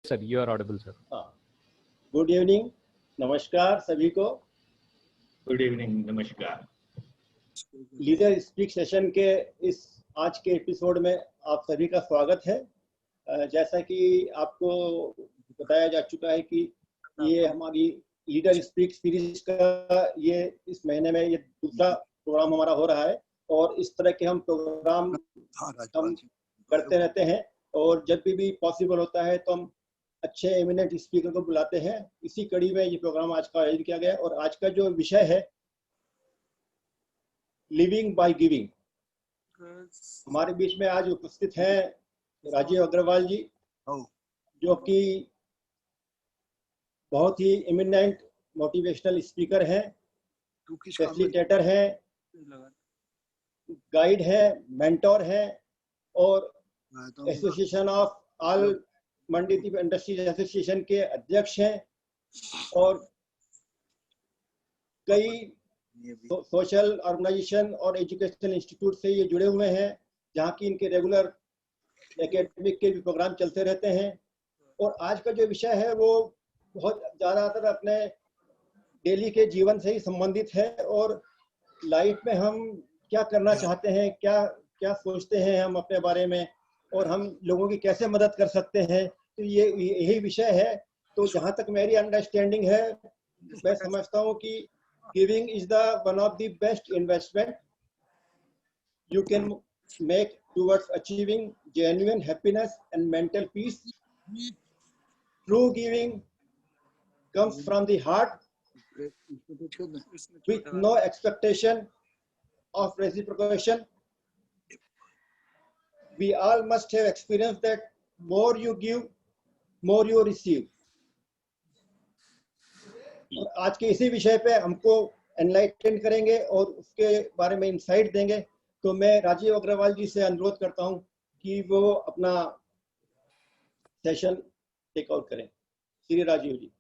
sir, you are audible, sir. Good evening, नमस्कार सभी को। गुड इवनिंग, नमस्कार। लीडर स्पीक सेशन के इस आज के एपिसोड में आप सभी का स्वागत है। जैसा कि आपको बताया जा चुका है कि ये हमारी लीडर स्पीक सीरीज का ये इस महीने में ये दूसरा प्रोग्राम हमारा हो रहा है और इस तरह के हम प्रोग्राम हम करते रहते हैं और जब भी पॉसिबल होता है तो हम अच्छे एमिनेंट स्पीकर को बुलाते हैं। इसी कड़ी में ये प्रोग्राम आज का आयोजन किया गया और आज का जो विषय है लिविंग बाय गिविंग। हमारे बीच में आज उपस्थित हैं राजीव अग्रवाल जी, जो कि बहुत ही एमिनेंट मोटिवेशनल स्पीकर हैं, फैसिलिटेटर हैं, गाइड हैं, मेंटोर हैं और association of all Mandideep industries association के अध्यक्ष हैं और कई सोशल ऑर्गेनाइजेशन और एजुकेशनल इंस्टीट्यूट से ये जुड़े हुए हैं, जहाँ की इनके रेगुलर एकेडमिक के भी प्रोग्राम चलते रहते हैं। और आज का जो विषय है वो बहुत ज़्यादातर अपने डेली के जीवन से ही संबंधित है और लाइफ में हम क्या करना चाहते हैं, क्या क्या सोचते हैं हम अपने बारे में और हम लोगों की कैसे मदद कर सकते हैं, तो ये यही विषय है। तो जहाँ तक मेरी अंडरस्टैंडिंग है, मैं समझता हूँ कि giving is the one of the best investment you can make towards achieving genuine happiness and mental peace. True giving comes from the heart with no expectation of reciprocation. We all must have experienced that more you give, more you receive. और आज के इसी विषय पे हमको enlighten करेंगे और उसके बारे में इंसाइट देंगे। तो मैं राजीव अग्रवाल जी से अनुरोध करता हूं कि वो अपना सेशन टेक आउट करें। Shri Rajiv ji.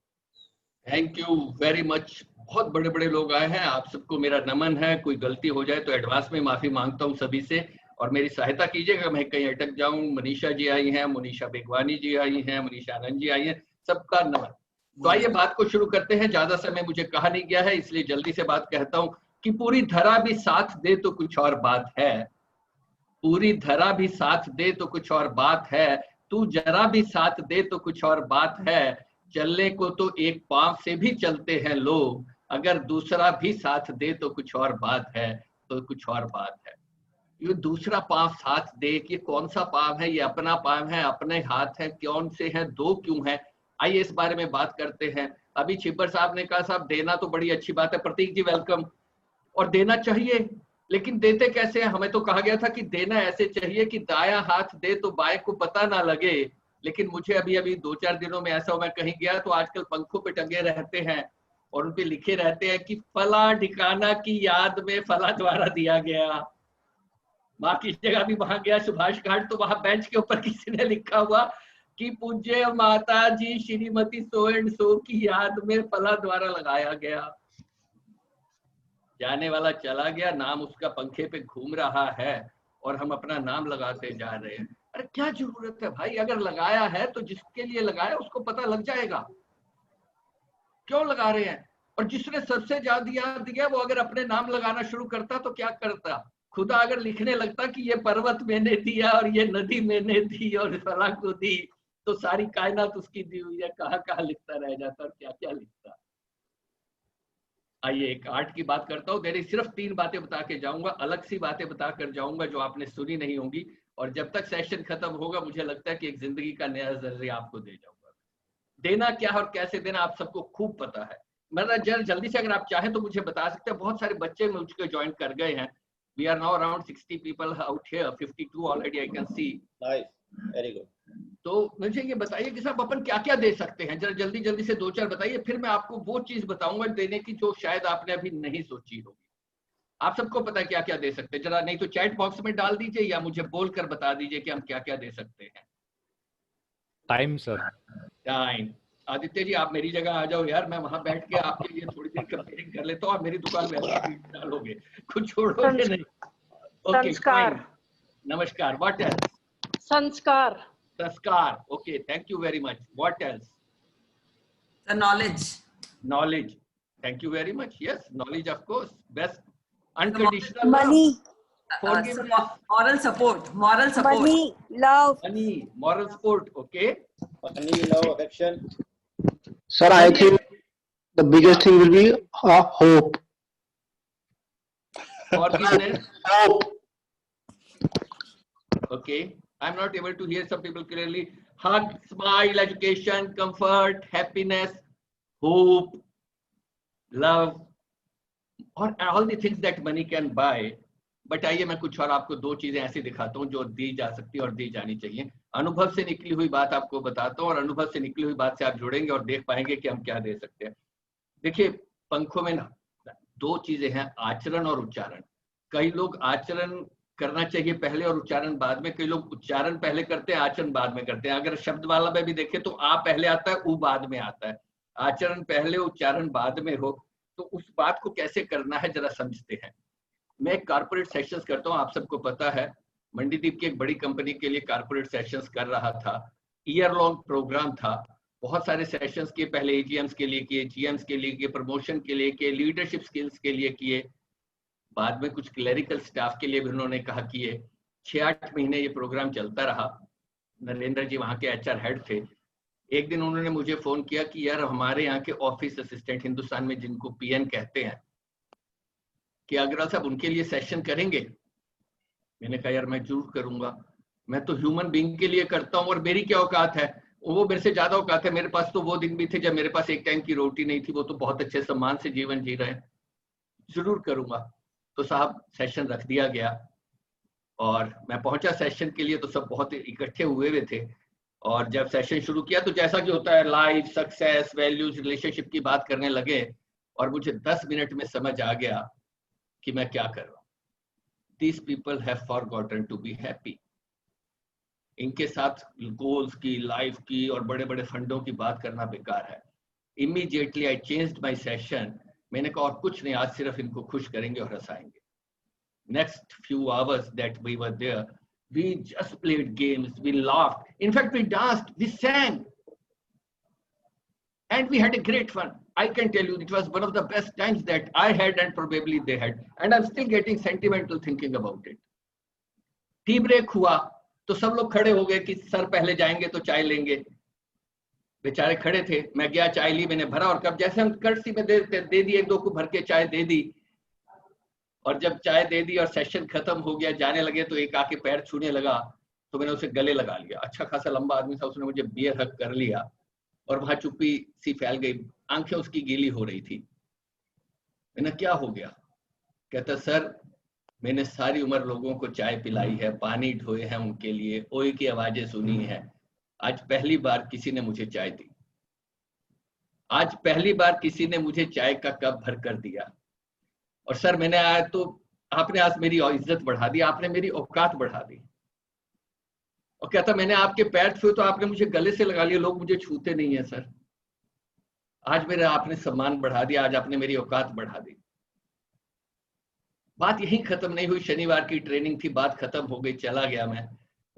Thank you very much. बहुत बड़े बड़े लोग आए हैं, आप सबको मेरा नमन है। कोई गलती हो जाए तो एडवांस में माफी मांगता हूं सभी से और मेरी सहायता कीजिएगा, मैं कहीं अटक जाऊं। मनीषा जी आई हैं, मनीषा बेगवानी जी आई हैं, मनीषा आनंद जी आई हैं, सबका नमन। तो आइए बात को शुरू करते हैं। ज्यादा समय मुझे कहा नहीं गया है, इसलिए जल्दी से बात कहता हूं कि पूरी धरा भी साथ दे तो कुछ और बात है। पूरी धरा भी साथ दे तो कुछ और बात है, तू जरा भी साथ दे तो कुछ और बात है। चलने को तो एक पांव से भी चलते हैं लोग, अगर दूसरा भी साथ दे तो कुछ और बात है, तो कुछ और बात है। ये दूसरा पांव साथ दे, ये कौन सा पांव है? ये अपना पांव है, अपने हाथ है, कौन से हैं, दो क्यों हैं? आइए इस बारे में बात करते हैं। अभी छिब्बर साहब ने कहा साहब देना तो बड़ी अच्छी बात है, प्रतीक जी वेलकम। और देना चाहिए, लेकिन देते कैसे हैं? हमें तो कहा गया था कि देना ऐसे चाहिए कि दायां हाथ दे तो बाएं को पता ना लगे। लेकिन मुझे अभी 2-4 दिनों में ऐसा मैं कहीं गया तो आजकल पंखों पे टंगे रहते हैं और उन पे लिखे रहते हैं कि फला ठिकाना की याद में फला द्वारा दिया गया। बाकी जगह भी वहां गया सुभाष घाट, तो वहां बेंच के ऊपर किसी ने लिखा हुआ कि पूज्य माता जी श्रीमती सो एंड सो की याद में फला द्वारा लगाया गया। जाने वाला चला गया, नाम उसका पंखे पे घूम रहा है और हम अपना नाम लगाते जा रहे हैं। अरे क्या जरूरत है भाई? अगर लगाया है तो जिसके लिए लगाया उसको पता लग जाएगा, क्यों लगा रहे हैं? और जिसने सबसे ज्यादा दिया वो अगर अपने नाम लगाना शुरू करता तो क्या करता? खुदा अगर लिखने लगता कि ये पर्वत मैंने दिया और ये नदी मैंने दी और फला को दी, तो सारी कायनात उसकी दी हुई है, कहाँ कहाँ लिखता रह जाता और क्या क्या लिखता। आइए एक आर्ट की बात करता हूँ। मेरी सिर्फ 3 बातें बता के जाऊंगा, अलग सी बातें बता कर जाऊंगा जो आपने सुनी नहीं होंगी। और जब तक सेशन खत्म होगा मुझे लगता है कि एक जिंदगी का नया नजरिया आपको दे जाऊंगा। देना क्या और कैसे देना आप सबको खूब पता है। मतलब जल्दी से अगर आप चाहें तो मुझे बता सकते हैं। बहुत सारे बच्चे मुझको ज्वाइन कर गए हैं। We are now around 60 people out here, 52 already I can see. Very good. तो मुझे ये बताइए कि साहब अपन क्या क्या दे सकते हैं, जरा जल्दी जल्दी से 2-4 बताइए, फिर मैं आपको वो चीज बताऊंगा देने की जो शायद आपने अभी नहीं सोची होगी। आप सबको पता है क्या क्या दे सकते हैं? जरा नहीं तो चैट बॉक्स में डाल दीजिए या मुझे बोलकर बता दीजिए कि हम क्या क्या दे सकते हैं। Time sir. Time. Aditya ji आप मेरी जगह आ जाओ यार, मैं वहां बैठ के आपके लिए थोड़ी देर कंपेयरिंग कर लेता हूँ। आप मेरी दुकान में डालोगे, कुछ छोड़ोगे नहीं। ओके, संस्कार। नमस्कार। व्हाट है? संस्कार। Sanskar. Okay, thank you very much. What else? The knowledge. Knowledge. Thank you very much. Yes, knowledge, of course. Best. Unconditional Money, love. Forgiveness. Moral support. Moral support. money, love. Money. Moral support. Okay. Money, love, affection. Sir, I think the biggest thing will be hope. Forgiveness. Hope. Okay. I'm not able to hear some people clearly. Hug, smile, education, comfort, happiness, hope, love, और all the things that money can buy. But आइए मैं कुछ और आपको दो चीजें ऐसी दिखाता हूँ जो दी जा सकती है और दी जानी चाहिए. अनुभव से निकली हुई बात आपको बताता हूँ और अनुभव से निकली हुई बात से आप जुड़ेंगे और देख पाएंगे कि हम क्या दे सकते हैं. देखिए पंखों में ना दो चीजें हैं, आचरण और उच्चारण. कई लोग आचरण करना चाहिए पहले और उच्चारण बाद में. कई लोग उच्चारण पहले करते हैं, आचरण बाद में करते हैं. अगर शब्द वाला में भी देखें तो आ पहले आता है, उ बाद में आता है. आचरण पहले उच्चारण बाद में हो तो उस बात को कैसे करना है जरा समझते हैं. मैं कारपोरेट सेशंस करता हूँ, आप सबको पता है. मंडीदीप की एक बड़ी कंपनी के लिए कारपोरेट सेशंस कर रहा था. ईयर लॉन्ग प्रोग्राम था. बहुत सारे सेशंस किए, पहले एजीएम्स के लिए किए, जीएम्स के लिए किए, प्रमोशन के लिए किए, लीडरशिप स्किल्स के लिए किए, बाद में कुछ क्लरिकल स्टाफ के लिए भी उन्होंने कहा किए. 6-8 महीने ये प्रोग्राम चलता रहा. नरेंद्र जी वहाँ के एचआर हेड थे. एक दिन उन्होंने मुझे फोन किया कि यार हमारे यहाँ के ऑफिस असिस्टेंट, हिंदुस्तान में जिनको पीएन कहते हैं, कि अग्रवाल साहब उनके लिए सेशन करेंगे. मैंने कहा यार मैं जरूर करूंगा. मैं तो ह्यूमन बीइंग के लिए करता हूँ और मेरी क्या औकात है. वो मेरे से ज्यादा औकात है. मेरे पास तो वो दिन भी थे जब मेरे पास एक टाइम की रोटी नहीं थी. वो तो बहुत अच्छे सम्मान से जीवन जी रहे हैं. जरूर करूंगा. तो साहब सेशन रख दिया गया और मैं पहुंचा सेशन के लिए तो सब बहुत इकट्ठे हुए थे. और जब सेशन शुरू किया तो जैसा कि होता है लाइफ, सक्सेस, वैल्यूज, रिलेशनशिप की बात करने लगे और मुझे 10 मिनट में समझ आ गया कि मैं क्या कर रहा हूं. These people have forgotten to be happy. इनके साथ गोल्स की, लाइफ की और बड़े बड़े फंडों की बात करना बेकार है. Immediately I changed my session. मैंने कहा और कुछ नहीं, आज सिर्फ इनको खुश करेंगे और हंसाएंगे. Next few hours that we were there, we just played games, we laughed. In fact, we danced, we sang, and we had a great fun. I can tell you, it was one of the best times that I had and probably they had. And I'm still getting sentimental thinking about it. Tea break हुआ तो सब लोग खड़े हो गए कि sir पहले जाएंगे तो चाय लेंगे. बेचारे खड़े थे. मैं गया, चाय ली, मैंने भरा और कब जैसे हम कर्सी में दे दी, एक दो को भर के चाय दे दी. और जब चाय दे दी और सेशन खत्म हो गया, जाने लगे तो एक आके पैर छूने लगा तो मैंने उसे गले लगा लिया. अच्छा खासा लंबा आदमी था, उसने मुझे बियर हक कर लिया और वहां चुप्पी सी फैल गई. आंखें उसकी गीली हो रही थी. मैंने क्या हो गया? कहता सर मैंने सारी उम्र लोगों को चाय पिलाई है, पानी ढोए हैं उनके लिए, ओए की आवाजें सुनी है. आज पहली बार किसी ने मुझे चाय दी. आज पहली बार किसी ने मुझे चाय का कप भर कर दिया. और सर मैंने आया तो आपने आज मेरी इज्जत बढ़ा दी, आपने मेरी औकात बढ़ा दी. और कहता मैंने आपके पैर छुए तो आपने मुझे गले से लगा लिया, लोग मुझे छूते नहीं है सर. आज मेरा आपने सम्मान बढ़ा दिया, आज आपने मेरी औकात बढ़ा दी. बात यहीं खत्म नहीं हुई. शनिवार की ट्रेनिंग थी, बात खत्म हो गई, चला गया मैं.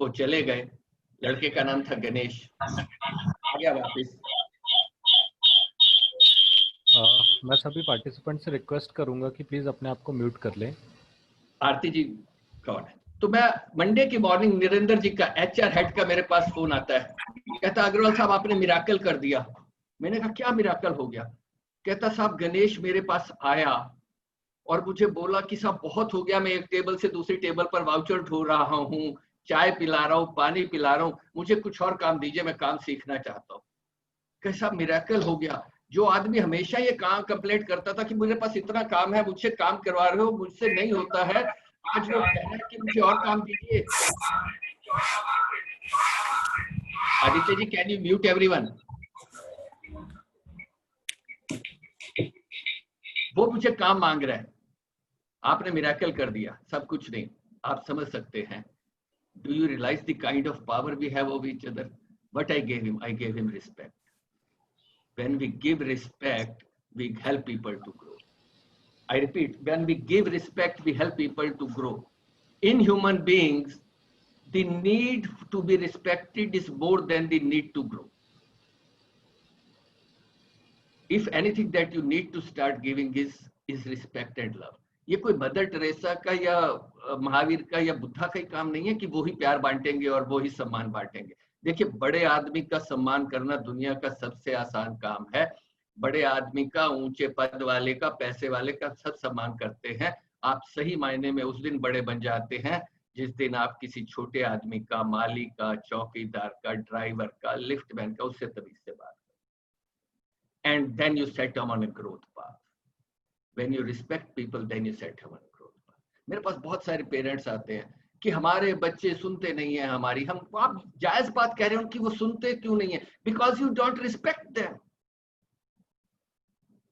वो चले गए. लड़के का नाम था गणेश. आ गया वापिस. मैं सभी पार्टिसिपेंट से रिक्वेस्ट करूंगा कि प्लीज अपने आप को म्यूट कर लें. आरती जी कौन है? तो मैं मंडे की मॉर्निंग नरेंद्र जी का, एचआर हेड का मेरे पास फोन आता है. कहता अग्रवाल साहब आपने मिराकल कर दिया. मैंने कहा क्या मिराकल हो गया? कहता साहब गणेश मेरे पास आया और मुझे बोला कि साहब बहुत हो गया, मैं एक टेबल से दूसरी टेबल पर वाउचर ढो रहा हूँ, चाय पिला रहा हूँ, पानी पिला रहा हूँ, मुझे कुछ और काम दीजिए, मैं काम सीखना चाहता हूँ. कैसा मिराकल हो गया? जो आदमी हमेशा ये काम कंप्लेंट करता था कि मुझे पास इतना काम है, मुझसे काम करवा रहे हो, मुझसे नहीं होता है, आज वो कह रहा है कि मुझे और काम दीजिए. Aditya ji can you mute everyone? वो मुझे काम मांग रहा है. आपने मिराकल कर दिया. सब कुछ नहीं, आप समझ सकते हैं. Do you realise the kind of power we have over each other? What I gave him respect. When we give respect, we help people to grow. I repeat, when we give respect, we help people to grow. In human beings, the need to be respected is more than the need to grow. If anything that you need to start giving is respect and love. ये कोई mother Teresa का या महावीर का या बुद्धा का ही काम नहीं है कि वो ही प्यार बांटेंगे और वो ही सम्मान बांटेंगे। देखिए, बड़े आदमी का सम्मान करना दुनिया का सबसे आसान काम है। बड़े आदमी का, ऊंचे पद वाले का, पैसे वाले का सब सम्मान करते हैं। आप सही मायने में उस दिन बड़े बन जाते हैं जिस दिन आप किसी छोटे आदमी का, माली का, चौकीदार का, ड्राइवर का, लिफ्ट मैन का, उससे तमीज से बात करें। And then you set them on a growth path. When you respect people, then you set them on a growth path. मेरे पास बहुत सारे पेरेंट्स आते हैं कि हमारे बच्चे सुनते नहीं है हमारी। हम, आप जायज बात कह रहे हो कि वो सुनते क्यों नहीं है? Because you don't respect them.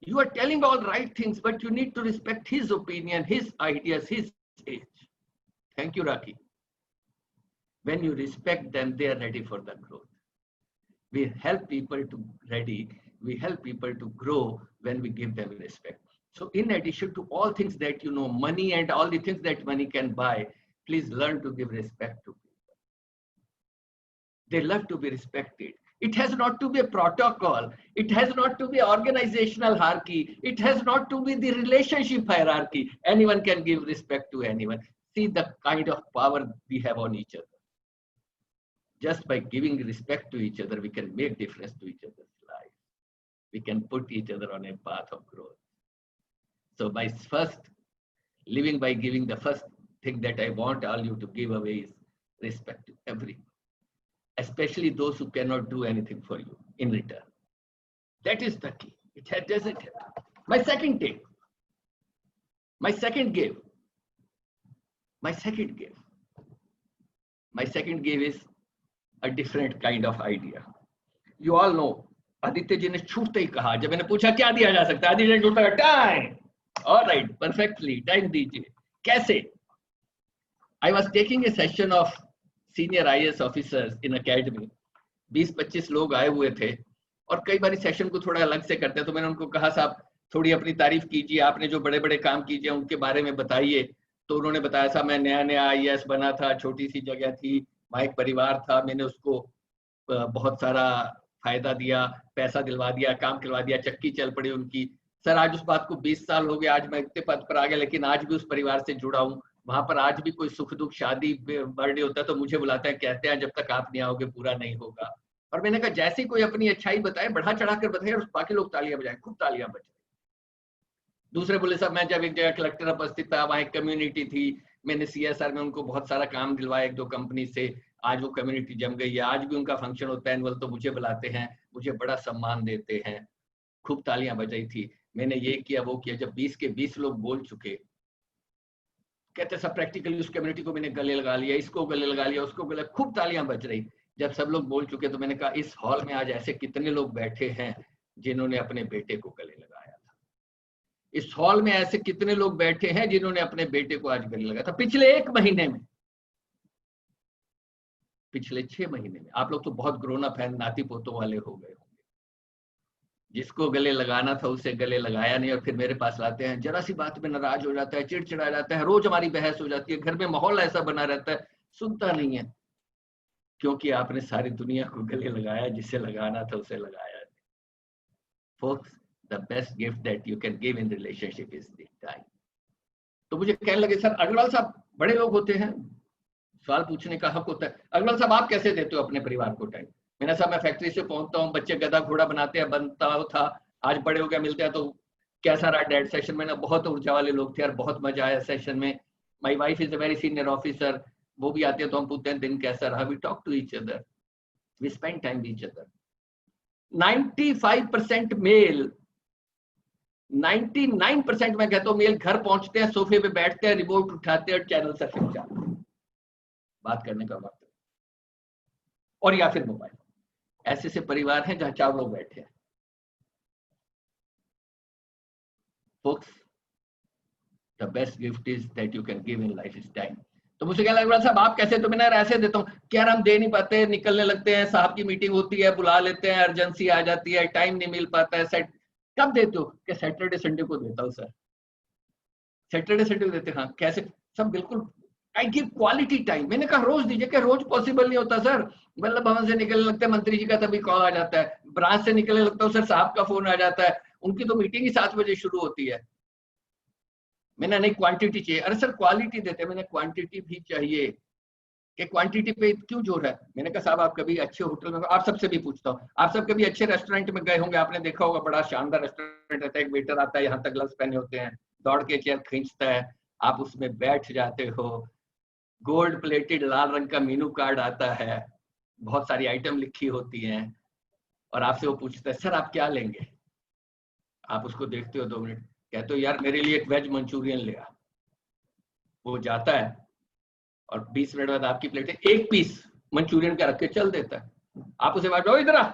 You are telling all right things, but you need to respect his opinion, his ideas, his age. Thank you, Raki. When you respect them, they are ready for the growth. We help people to ready. We help people to grow when we give them respect. So in addition to all things that you know, money and all the things that money can buy, please learn to give respect to people. They love to be respected. It has not to be a protocol. It has not to be organizational hierarchy. It has not to be the relationship hierarchy. Anyone can give respect to anyone. See the kind of power we have on each other. Just by giving respect to each other, we can make difference to each other's life. We can put each other on a path of growth. So by first living by giving, the first thing that I want all you to give away is respect to everyone, especially those who cannot do anything for you in return. That is the key. It doesn't happen. My second give is a different kind of idea. You all know, Aditya ji ने छूटते ही कहा, जब मैंने पूछा क्या दिया जा सकता है, आदित्य जी छूटता है, time. All right, perfectly, time दीजिए. कैसे? I was taking a session of senior IAS officers in academy. 20-25 लोग आए हुए थे और कई बार सेशन को थोड़ा अलग से करते हैं, तो मैंने उनको कहा, साहब थोड़ी अपनी तारीफ कीजिए, आपने जो बड़े बड़े काम कीजिए उनके बारे में बताइए. तो उन्होंने बताया, साहब मैं नया IAS बना था, छोटी सी जगह थी, वहाँ एक परिवार था, मैंने उसको बहुत सारा फायदा दिया, पैसा दिलवा दिया, काम करवा दिया, चक्की चल पड़ी उनकी. सर आज उस बात को 20 साल हो गए, आज मैं इतने पद पर आ गया, लेकिन आज भी उस परिवार से जुड़ा हूँ. वहां पर आज भी कोई सुख दुख, शादी, बर्थडे होता है तो मुझे बुलाते हैं, कहते हैं जब तक आप नहीं आओगे पूरा नहीं होगा. और मैंने कहा जैसे कोई अपनी अच्छाई बताए, बढ़ा चढ़ा कर बताए, और बाकी लोग तालियां बजाएं, खूब तालियां बज रही. दूसरे बोले, साहब मैं जब एक जगह कलेक्टर उपस्थित था, वहाँ एक कम्युनिटी थी, मैंने CSR में उनको बहुत सारा काम दिलवाया 1-2 कंपनी से, आज वो कम्युनिटी जम गई है, आज भी उनका फंक्शन होता है एनुअल, तो मुझे बुलाते हैं, मुझे बड़ा सम्मान देते हैं. खूब तालियां बजाई थी. मैंने ये किया वो किया. जब 20 के 20 लोग बोल चुके, कहते सब प्रैक्टिकली उस कम्युनिटी को मैंने गले लगा लिया, इसको गले लगा लिया, उसको गले, खूब तालियां बज रही. जब सब लोग बोल चुके तो मैंने कहा, इस हॉल में आज ऐसे कितने लोग बैठे हैं जिन्होंने अपने बेटे को गले लगाया था? इस हॉल में ऐसे कितने लोग बैठे हैं जिन्होंने अपने बेटे को आज गले लगाया था? पिछले 1 महीने में, पिछले 6 महीने में. आप लोग तो बहुत ग्रोन अप हैं, नाती पोतों वाले हो गए होंगे. जिसको गले लगाना था उसे गले लगाया नहीं, और फिर मेरे पास लाते हैं, जरा सी बात में नाराज हो जाता है, चिड़चिड़ा जाता है, रोज हमारी बहस हो जाती है, घर में माहौल ऐसा बना रहता है, सुनता नहीं है, क्योंकि आपने सारी दुनिया को गले लगाया, जिसे लगाना था उसे लगाया नहीं. Folks, the best gift that you can give in relationship is the time. तो मुझे कहने लगे, सर अग्रवाल साहब, बड़े लोग होते हैं, सवाल पूछने का हक होता है, अग्रवाल साहब आप कैसे देते हो अपने परिवार को टाइम? मैंने साहब मैं फैक्ट्री से पहुंचता हूँ, बच्चे गधा घोड़ा बनाते हैं, बनता था, आज बड़े हो गया, मिलते हैं तो कैसा रहा डैड सेशन में? ना बहुत ऊर्जा वाले लोग थे और बहुत मजा आया सेशन में. My wife is a very senior officer, वो भी आते हैं तो हम पूछते हैं दिन कैसा रहा. We talk to each other, we spend time with each other. 95% male, 99% मैं कहता हूँ मेल घर पहुंचते हैं, सोफे पे बैठते हैं, रिमोट उठाते हैं, चैनल सर्फिंग चालू, बात करने का वक्त, और या फिर मोबाइल. ऐसे से परिवार हैं जहां 4 लोग बैठे हैं. Folks, the best gift is that you can give in life is time. तो मुझे क्या लग रहा साहब आप कैसे? तो मैं ऐसे देता हूँ कि यार हम दे नहीं पाते, निकलने लगते हैं, साहब की मीटिंग होती है, बुला लेते हैं, अर्जेंसी आ जाती है, टाइम नहीं मिल पाता है. सेट कब देते हो? कि सैटरडे संडे को देता हूँ सर. सैटरडे संडे को देते हैं. हाँ कैसे? सब बिल्कुल आई गिव क्वालिटी टाइम। मैंने कहा रोज दीजिए, क्या रोज पॉसिबल नहीं होता सर। मतलब भवन से निकलने लगता है, मंत्री जी का तभी कॉल आ जाता है, ब्रांच से निकलने लगता है सर साहब का फोन आ जाता है, उनकी तो मीटिंग ही 7 बजे शुरू होती है। मैंने नहीं क्वांटिटी चाहिए। अरे सर क्वालिटी देते, मैंने क्वांटिटी भी चाहिए कि क्वांटिटी पे क्यों जोर है। मैंने कहा साहब आप कभी अच्छे होटल में, आप सबसे भी पूछता हूँ, आप सब कभी अच्छे रेस्टोरेंट में गए होंगे, आपने देखा होगा बड़ा शानदार रेस्टोरेंट रहता है, एक वेटर आता है यहाँ तक ग्लव्स पहने होते हैं, दौड़ के चेयर खींचता है, आप उसमें बैठ जाते हो, गोल्ड प्लेटेड लाल रंग का मेनू कार्ड आता है, बहुत सारी आइटम लिखी होती हैं, और आपसे वो पूछता है सर आप क्या लेंगे। आप उसको देखते हो 2 मिनट, कहते हो यार मेरे लिए एक वेज मंचूरियन ले आ। वो जाता है और 20 मिनट बाद आपकी प्लेट में 1 पीस मंचूरियन का रख के चल देता है। आप उसे बात, इधर आ।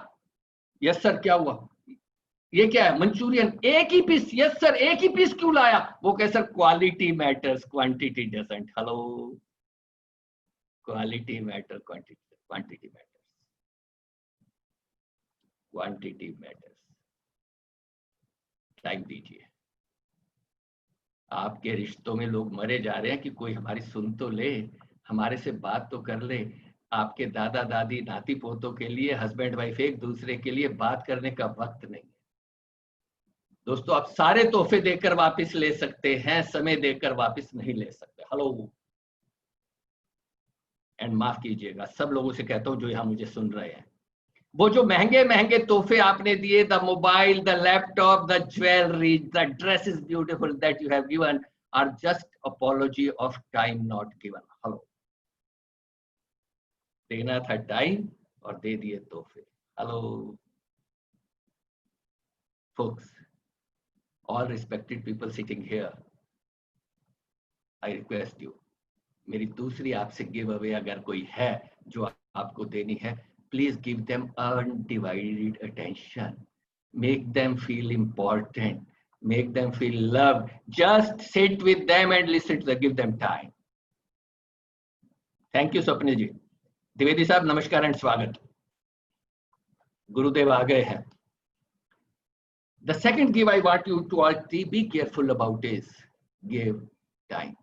यस सर क्या हुआ, ये क्या है, मंचूरियन 1 ही पीस। यस सर 1 ही पीस क्यों लाया। वो कहे sir quality matters, quantity doesn't. Hello, quality matter, quantity matters, quantity matters. Time दीजिए। आपके रिश्तों में लोग मरे जा रहे हैं कि कोई हमारी सुन तो ले, हमारे से बात तो कर ले। आपके दादा दादी नाती पोतों के लिए, हस्बैंड वाइफ एक दूसरे के लिए बात करने का वक्त नहीं है। दोस्तों आप सारे तोहफे देकर वापस ले सकते हैं, समय देकर वापस नहीं ले सकते। हेलो, एंड माफ कीजिएगा सब लोगों से कहता हूं जो यहां मुझे सुन रहे हैं, वो जो महंगे महंगे तोहफे आपने दिए, the mobile, the laptop, the jewellery, the dress is beautiful that you have given, are just apology of time not given. Hello, देना था टाइम और दे दिए तोहफे। Hello folks, all respected people sitting here, I request you, मेरी दूसरी आपसे give away अगर कोई है जो आपको देनी है, please give them undivided attention, make them feel important, make them feel loved, just sit with them and listen to them, give them time. Thank you Swapnil जी। द्विवेदी साहब नमस्कार एंड स्वागत। गुरुदेव आ गए हैं। The second give I want you to all be careful about is give time,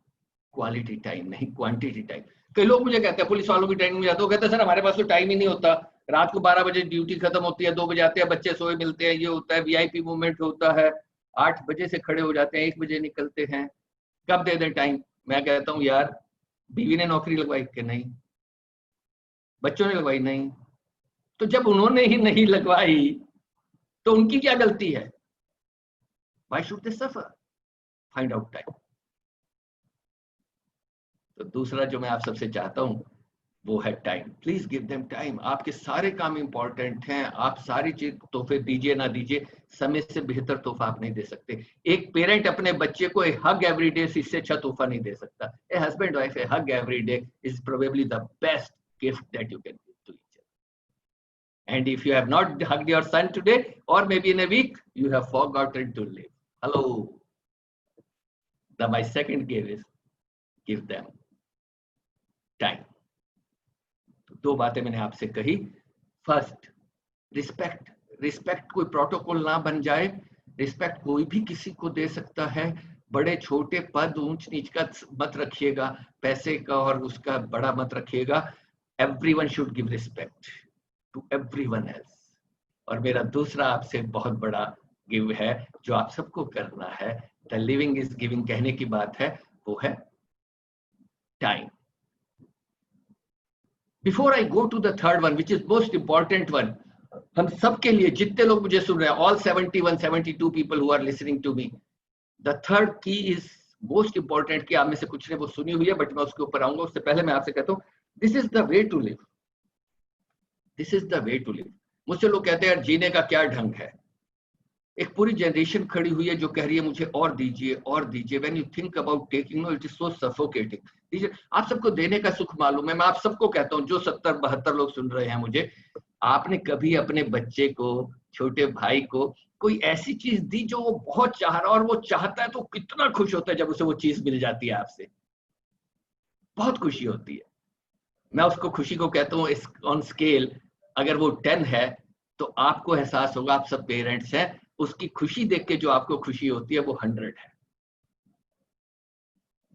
quality time, नहीं quantity time. कई लोग मुझे कहते हैं, पुलिस वालों की ट्रेनिंग में जाते हो, कहते हैं सर हमारे पास तो टाइम ही नहीं होता, रात को 12 बजे ड्यूटी खत्म होती है, 2 बजे आते हैं, बच्चे सोए मिलते हैं, ये होता है, वीआईपी मूवमेंट होता है, 8 बजे से खड़े हो जाते हैं, 1 बजे निकलते हैं, कब दे दें टाइम। मैं कहता हूँ यार बीवी ने नौकरी लगवाई कि नहीं, बच्चों ने लगवाई नहीं, तो जब उन्होंने ही नहीं लगवाई तो उनकी क्या गलती है। Why should they suffer? Find out time. तो दूसरा जो मैं आप सबसे चाहता हूं वो है time. Please give them time. आपके सारे काम इंपॉर्टेंट हैं, आप सारी चीज तोहफे दीजिए ना दीजिए, समय से बेहतर तोहफा आप नहीं दे सकते। एक पेरेंट अपने बच्चे को ए हग एवरी डे इससे अच्छा तोहफा नहीं दे सकता। A husband wife a hug every day is probably the best gift that you can give to each other. And if you have not hugged your son today or may be in a week, you have forgotten to live. Hello, my second give is give them time. तो 2 बातें मैंने आपसे कही। First, respect. Respect कोई protocol ना बन जाए। Respect कोई भी किसी को दे सकता है, बड़े छोटे पद ऊंच नीच का मत रखिएगा, पैसे का और उसका बड़ा मत रखिएगा। Everyone should give respect to everyone else. और मेरा दूसरा आपसे बहुत बड़ा गिव है जो आप सबको करना है, द लिविंग इज गिविंग कहने की बात है, वो है time. Before I go to the third one which is most important one, हम सबके लिए, जितने लोग मुझे सुन रहे हैं, all 71 72 people who are listening to me, the third key is most important की आप में से कुछ ने वो सुनी हुई है, बट मैं उसके ऊपर आऊंगा। उससे पहले मैं आपसे कहता हूं, this is the way to live, this is the way to live. मुझसे लोग कहते हैं यार जीने का क्या ढंग है। एक पूरी जनरेशन खड़ी हुई है जो कह रही है मुझे और दीजिए और दीजिए। When you think about taking, no it is so suffocating. दीजिए, आप सबको देने का सुख मालूम है। मैं आप सबको कहता हूं, जो 70-72 लोग सुन रहे हैं मुझे, आपने कभी अपने बच्चे को, छोटे भाई को कोई ऐसी चीज दी जो वो बहुत चाह रहा है, और वो चाहता है तो कितना खुश होता है जब उसे वो चीज मिल जाती है आपसे, बहुत खुशी होती है। मैं उसको खुशी को कहता हूँ ऑन स्केल, अगर वो 10 है तो आपको एहसास होगा, आप सब पेरेंट्स हैं, उसकी खुशी देख के जो आपको खुशी होती है वो 100 है।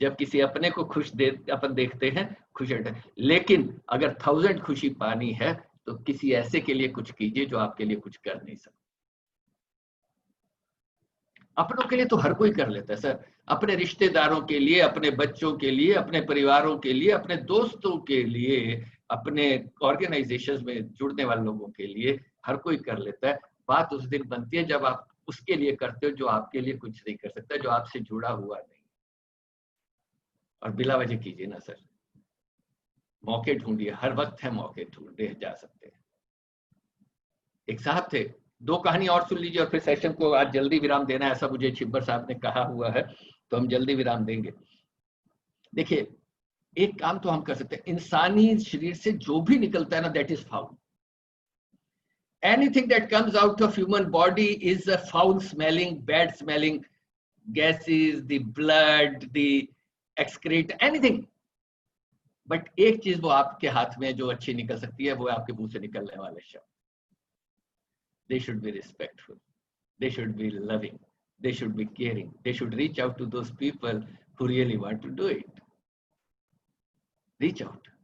जब किसी अपने को अपन देखते हैं खुश रहते हैं। लेकिन अगर 1000 खुशी पानी है तो किसी ऐसे के लिए कुछ कीजिए जो आपके लिए कुछ कर नहीं सकता। अपनों के लिए तो हर कोई कर लेता है सर, अपने रिश्तेदारों के लिए, अपने बच्चों के लिए, अपने परिवारों के लिए, अपने दोस्तों के लिए, अपने ऑर्गेनाइजेशंस में जुड़ने वाले लोगों के लिए हर कोई कर लेता है। बात उस दिन बनती है जब आप उसके लिए करते हो जो आपके लिए कुछ नहीं कर सकता, जो आपसे जुड़ा हुआ नहीं। और बिला वजह कीजिए ना सर, मौके ढूंढिए, हर वक्त है मौके ढूंढे जा सकते हैं। एक साहब थे, 2 कहानी और सुन लीजिए और फिर सेशन को आज जल्दी विराम देना है, ऐसा मुझे छिब्बर साहब ने कहा हुआ है, तो हम जल्दी विराम देंगे। देखिए, एक काम तो हम कर सकते हैं, इंसानी शरीर से जो भी निकलता है ना, that is foul. Anything that comes out of human body is a foul smelling, bad smelling gases, the blood, the excrete, anything. But एक चीज वो आपके हाथ में जो अच्छी निकल सकती है, वो आपके मुंह से निकलने वाले शब्द। They should be respectful, they should be loving, they should be caring, they should reach out to those people who really want to do it. Reach out.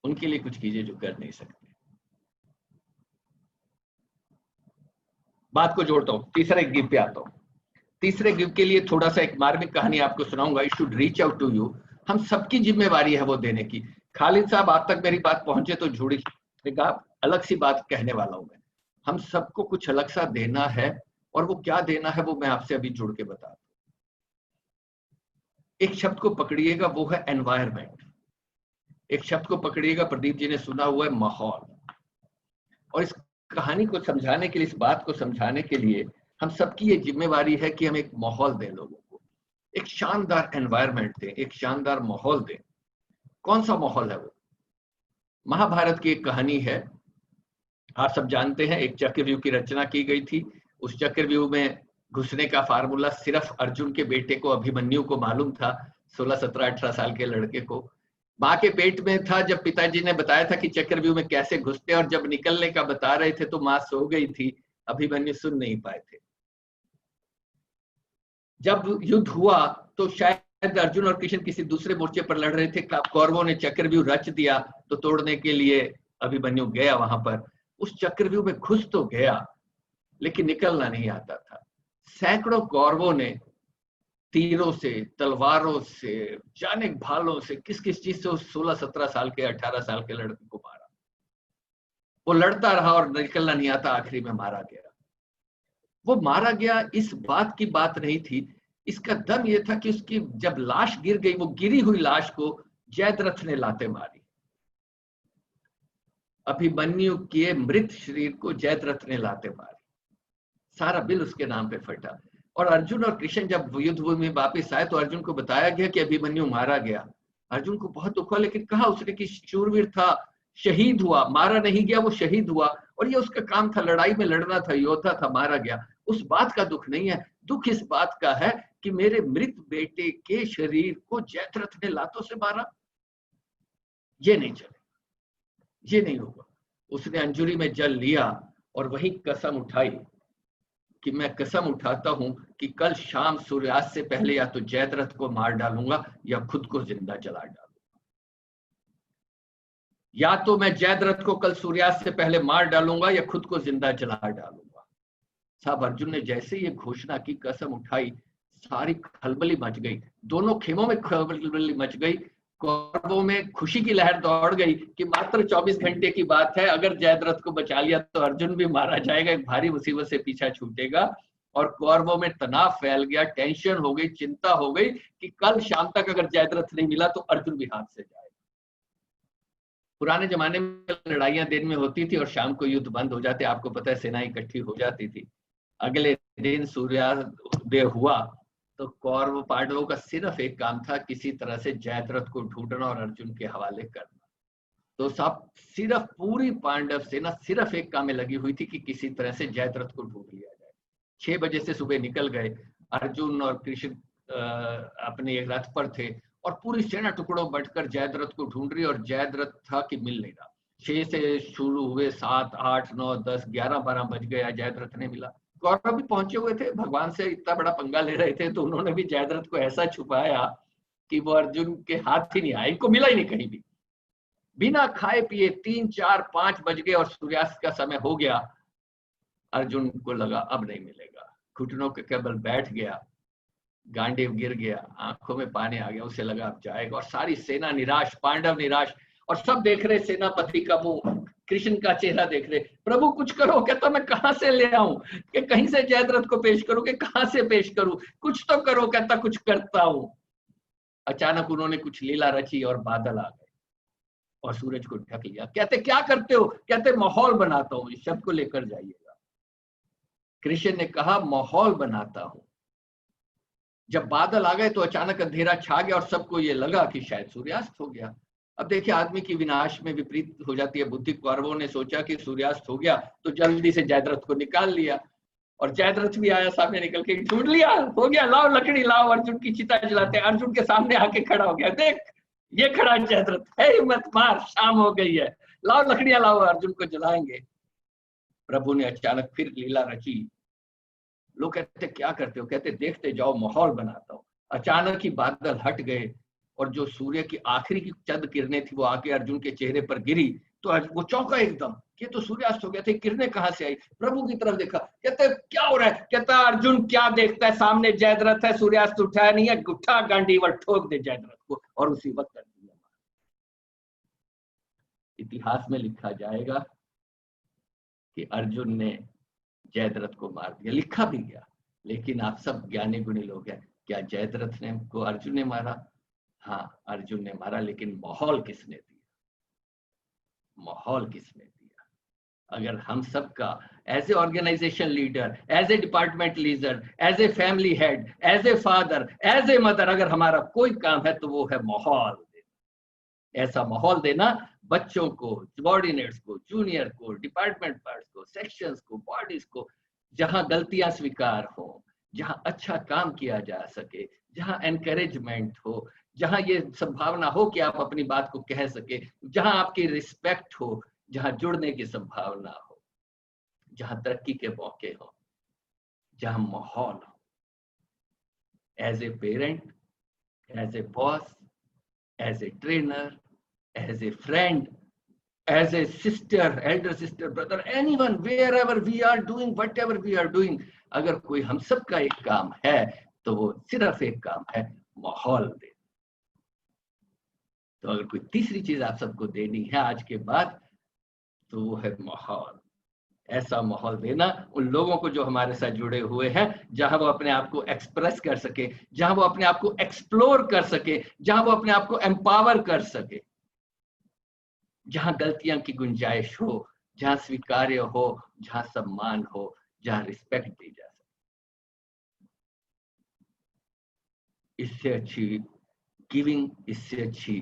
उनके लिए कुछ कीजिए जो कर नहीं सकते। बात को जोड़ता हूं, तीसरे गिव पे आता हूं। तीसरे गिव के लिए थोड़ा सा एक मार्मिक कहानी आपको सुनाऊंगा। It should reach out to you. हम सबकी जिम्मेवारी है वो देने की। खालिद साहब, आप तक मेरी बात पहुंचे तो जुड़ी, अलग सी बात कहने वाला हूं मैं। हम सबको कुछ अलग सा देना है, और वो क्या देना है वो मैं आपसे अभी जुड़ के बता दूं। एक शब्द को पकड़िएगा, वो है एनवायरमेंट। एक शब्द को पकड़िएगा, प्रदीप जी ने सुना हुआ है, माहौल। और इस कहानी को समझाने के लिए, इस बात को समझाने के लिए हम सबकी ये जिम्मेवारी है कि हम एक माहौल दें लोगों को, एक शानदार एनवायरनमेंट दें, एक शानदार माहौल दें। कौन सा माहौल है वो? महाभारत की एक कहानी है, आप सब जानते हैं। एक चक्रव्यूह की रचना की गई थी। उस चक्रव्यूह में घुसने का फार्मूला सिर्फ अर्जुन के बेटे को, अभिमन्यु को मालूम था, 16, 17, 18 साल के लड़के को। माँ के पेट में था जब पिताजी ने बताया था कि चक्रव्यूह में कैसे घुसते, और जब निकलने का बता रहे थे तो माँ सो गई थी, अभिमन्यु सुन नहीं पाए थे। जब युद्ध हुआ तो शायद अर्जुन और कृष्ण किसी दूसरे मोर्चे पर लड़ रहे थे। कौरवों ने चक्रव्यूह रच दिया, तो तोड़ने के लिए अभिमन्यु गया वहां पर। उस चक्रव्यूह में घुस तो गया, लेकिन निकलना नहीं आता था। सैकड़ों कौरवों ने तीरों से, तलवारों से, जाने भालों से, किस किस चीज से उस 16, 17 साल के, 18 साल के लड़के को मारा। वो लड़ता रहा और निकलना नहीं आता, आखिरी में मारा गया। वो मारा गया इस बात की बात नहीं थी, इसका दम ये था कि उसकी जब लाश गिर गई, वो गिरी हुई लाश को जयद्रथ ने लाते मारी। अभिमन्यु के मृत शरीर को जयद्रथ ने लाते मारी। सारा बिल उसके नाम पे फटा। और अर्जुन और कृष्ण जब युद्ध भूमि में वापिस आए तो अर्जुन को बताया गया कि अभिमन्यु मारा गया। अर्जुन को बहुत दुख हुआ, लेकिन कहा उसने कि शूरवीर था, शहीद हुआ, मारा नहीं गया, वो शहीद हुआ। और ये उसका काम था, लड़ाई में लड़ना था, योद्धा था, मारा गया। उस बात का दुख नहीं है। दुख इस बात का है कि मेरे मृत बेटे के शरीर को जयद्रथ ने लातों से मारा। ये नहीं चले, ये नहीं होगा। उसने अंजुरी में जल लिया और वही कसम उठाई कि मैं कसम उठाता हूं कि कल शाम सूर्यास्त से पहले या तो जयद्रथ को मार डालूंगा या खुद को जिंदा जला डालूंगा। या तो मैं जयद्रथ को कल सूर्यास्त से पहले मार डालूंगा या खुद को जिंदा जला डालूंगा। साहब, अर्जुन ने जैसे ये घोषणा की, कसम उठाई, सारी खलबली मच गई। दोनों खेमों में खलबली मच गई। कौरवों में खुशी की लहर दौड़ गई कि मात्र 24 घंटे की बात है, अगर जयद्रथ को बचा लिया तो अर्जुन भी मारा जाएगा, एक भारी मुसीबत से पीछा छूटेगा। और कौरवों में तनाव फैल गया, टेंशन हो गई, चिंता हो गई कि कल शाम तक अगर जयद्रथ नहीं मिला तो अर्जुन भी हाथ से जाएगा। पुराने जमाने में लड़ाइयां दिन में होती थी और शाम को युद्ध बंद हो जाते। आपको पता है, सेना इकट्ठी हो जाती थी। अगले दिन सूर्योदय हुआ तो कौरव पांडवों का सिर्फ एक काम था, किसी तरह से जयद्रथ को ढूंढना और अर्जुन के हवाले करना। तो सब सिर्फ पूरी पांडव सेना सिर्फ एक काम में लगी हुई थी कि किसी तरह से जयद्रथ को ढूंढ लिया जाए। 6 बजे से सुबह निकल गए। अर्जुन और कृष्ण अपने एक रथ पर थे और पूरी सेना टुकड़ों बंटकर जयद्रथ को ढूंढ रही, और जयद्रथ था कि मिल नहीं रहा। 6 से शुरू हुए, 7, 8, 9, 10, 11, 12 बज गया, जयद्रथ नहीं मिला। कौरव भी पहुंचे हुए थे, भगवान से इतना बड़ा पंगा ले रहे थे, तो उन्होंने भी जयद्रथ को ऐसा छुपाया कि वो अर्जुन के हाथ ही नहीं आया, इनको मिला ही नहीं कहीं भी। बिना खाए पिए 3, 4, 5 बज गए और सूर्यास्त का समय हो गया। अर्जुन को लगा अब नहीं मिलेगा, घुटनों के केवल बैठ गया, गांडीव गिर गया, आंखों में पानी आ गया, उसे लगा अब जाएगा। और सारी सेना निराश, पांडव निराश, और सब देख रहे सेनापति का मुंह, कृष्ण का चेहरा देख रहे, प्रभु कुछ करो। कहता मैं कहां से ले आऊं, कि कहीं से जयद्रथ को पेश करूं, कि कहां से पेश करूं, कुछ तो करो। कहता कुछ करता हूं। अचानक उन्होंने कुछ लीला रची और बादल आ गए और सूरज को ढक लिया। कहते क्या करते हो? कहते माहौल बनाता हूं, इस शब्द को लेकर जाइएगा। कृष्ण ने कहा माहौल बनाता हूं। जब बादल आ गए तो अचानक अंधेरा छा गया और सबको ये लगा कि शायद सूर्यास्त हो गया। अब देखिए आदमी की विनाश में विपरीत हो जाती है बुद्धि। कौरवों ने सोचा कि सूर्यास्त हो गया तो जल्दी से जयद्रथ को निकाल लिया, और जयद्रथ भी आया सामने निकल के, ढूंढ लिया, हो गया, लाओ लकड़ी लाओ, अर्जुन की चिता जलाते। अर्जुन के सामने आके खड़ा हो गया, देख ये खड़ा है जयद्रथ, है हिम्मत, मार, शाम हो गई है, लाओ लकड़ियां लाओ, अर्जुन को जलाएंगे। प्रभु ने अचानक फिर लीला रची। लोग कहते क्या करते हो? कहते देखते जाओ, माहौल बनाता हूं। अचानक ही बादल हट गए और जो सूर्य की आखिरी की चंद किरणें थी वो आके अर्जुन के चेहरे पर गिरी तो वो चौंका एकदम, ये तो सूर्यास्त हो गया था, किरणें कहां से आई? प्रभु की तरफ देखा, कहते क्या हो रहा है? कहता अर्जुन क्या देखता है, सामने जयद्रथ है, सूर्यास्त उठाया नहीं है, गुट्ठा गांडीवर ठोक दे जयद्रथ को, और उसी वक्त कर दिया। इतिहास में लिखा जाएगा कि अर्जुन ने जयद्रथ को मार दिया, लिखा भी गया। लेकिन आप सब ज्ञानी गुणी लोग हैं, क्या जयद्रथ ने को अर्जुन ने मारा? हाँ, अर्जुन ने मारा, लेकिन माहौल किसने दिया? माहौल किसने दिया? अगर हम सबका as a organisation leader, as a department leader, as a family head, as a father, as a mother, अगर हमारा कोई काम है तो वो है माहौल देना। ऐसा माहौल देना बच्चों को, सबॉर्डिनेट्स को, जूनियर को, डिपार्टमेंट पार्ट्स को, सेक्शंस को, बॉडीज को, जहां गलतियां स्वीकार हो, जहां अच्छा काम किया जा सके, जहां एनकरेजमेंट हो, जहां ये संभावना हो कि आप अपनी बात को कह सके, जहां आपकी रिस्पेक्ट हो, जहां जुड़ने की संभावना हो, जहां तरक्की के मौके हो, जहां माहौल हो। As a parent, as a boss, as a trainer, as a friend, as a sister, elder sister, brother, anyone, wherever we are doing, whatever we are doing, अगर कोई हम सब का एक काम है तो वो सिर्फ एक काम है, माहौल दे। तो अगर कोई तीसरी चीज आप सबको देनी है आज के बाद तो वो है माहौल। ऐसा माहौल देना उन लोगों को जो हमारे साथ जुड़े हुए हैं, जहां वो अपने आप को एक्सप्रेस कर सके, जहां वो अपने आप को एक्सप्लोर कर सके, जहां वो अपने आप को एम्पावर कर सके, जहां गलतियां की गुंजाइश हो, जहां स्वीकार्य हो, जहां सम्मान हो, जहां रिस्पेक्ट दी जा सके। इससे अच्छी गिविंग, इससे अच्छी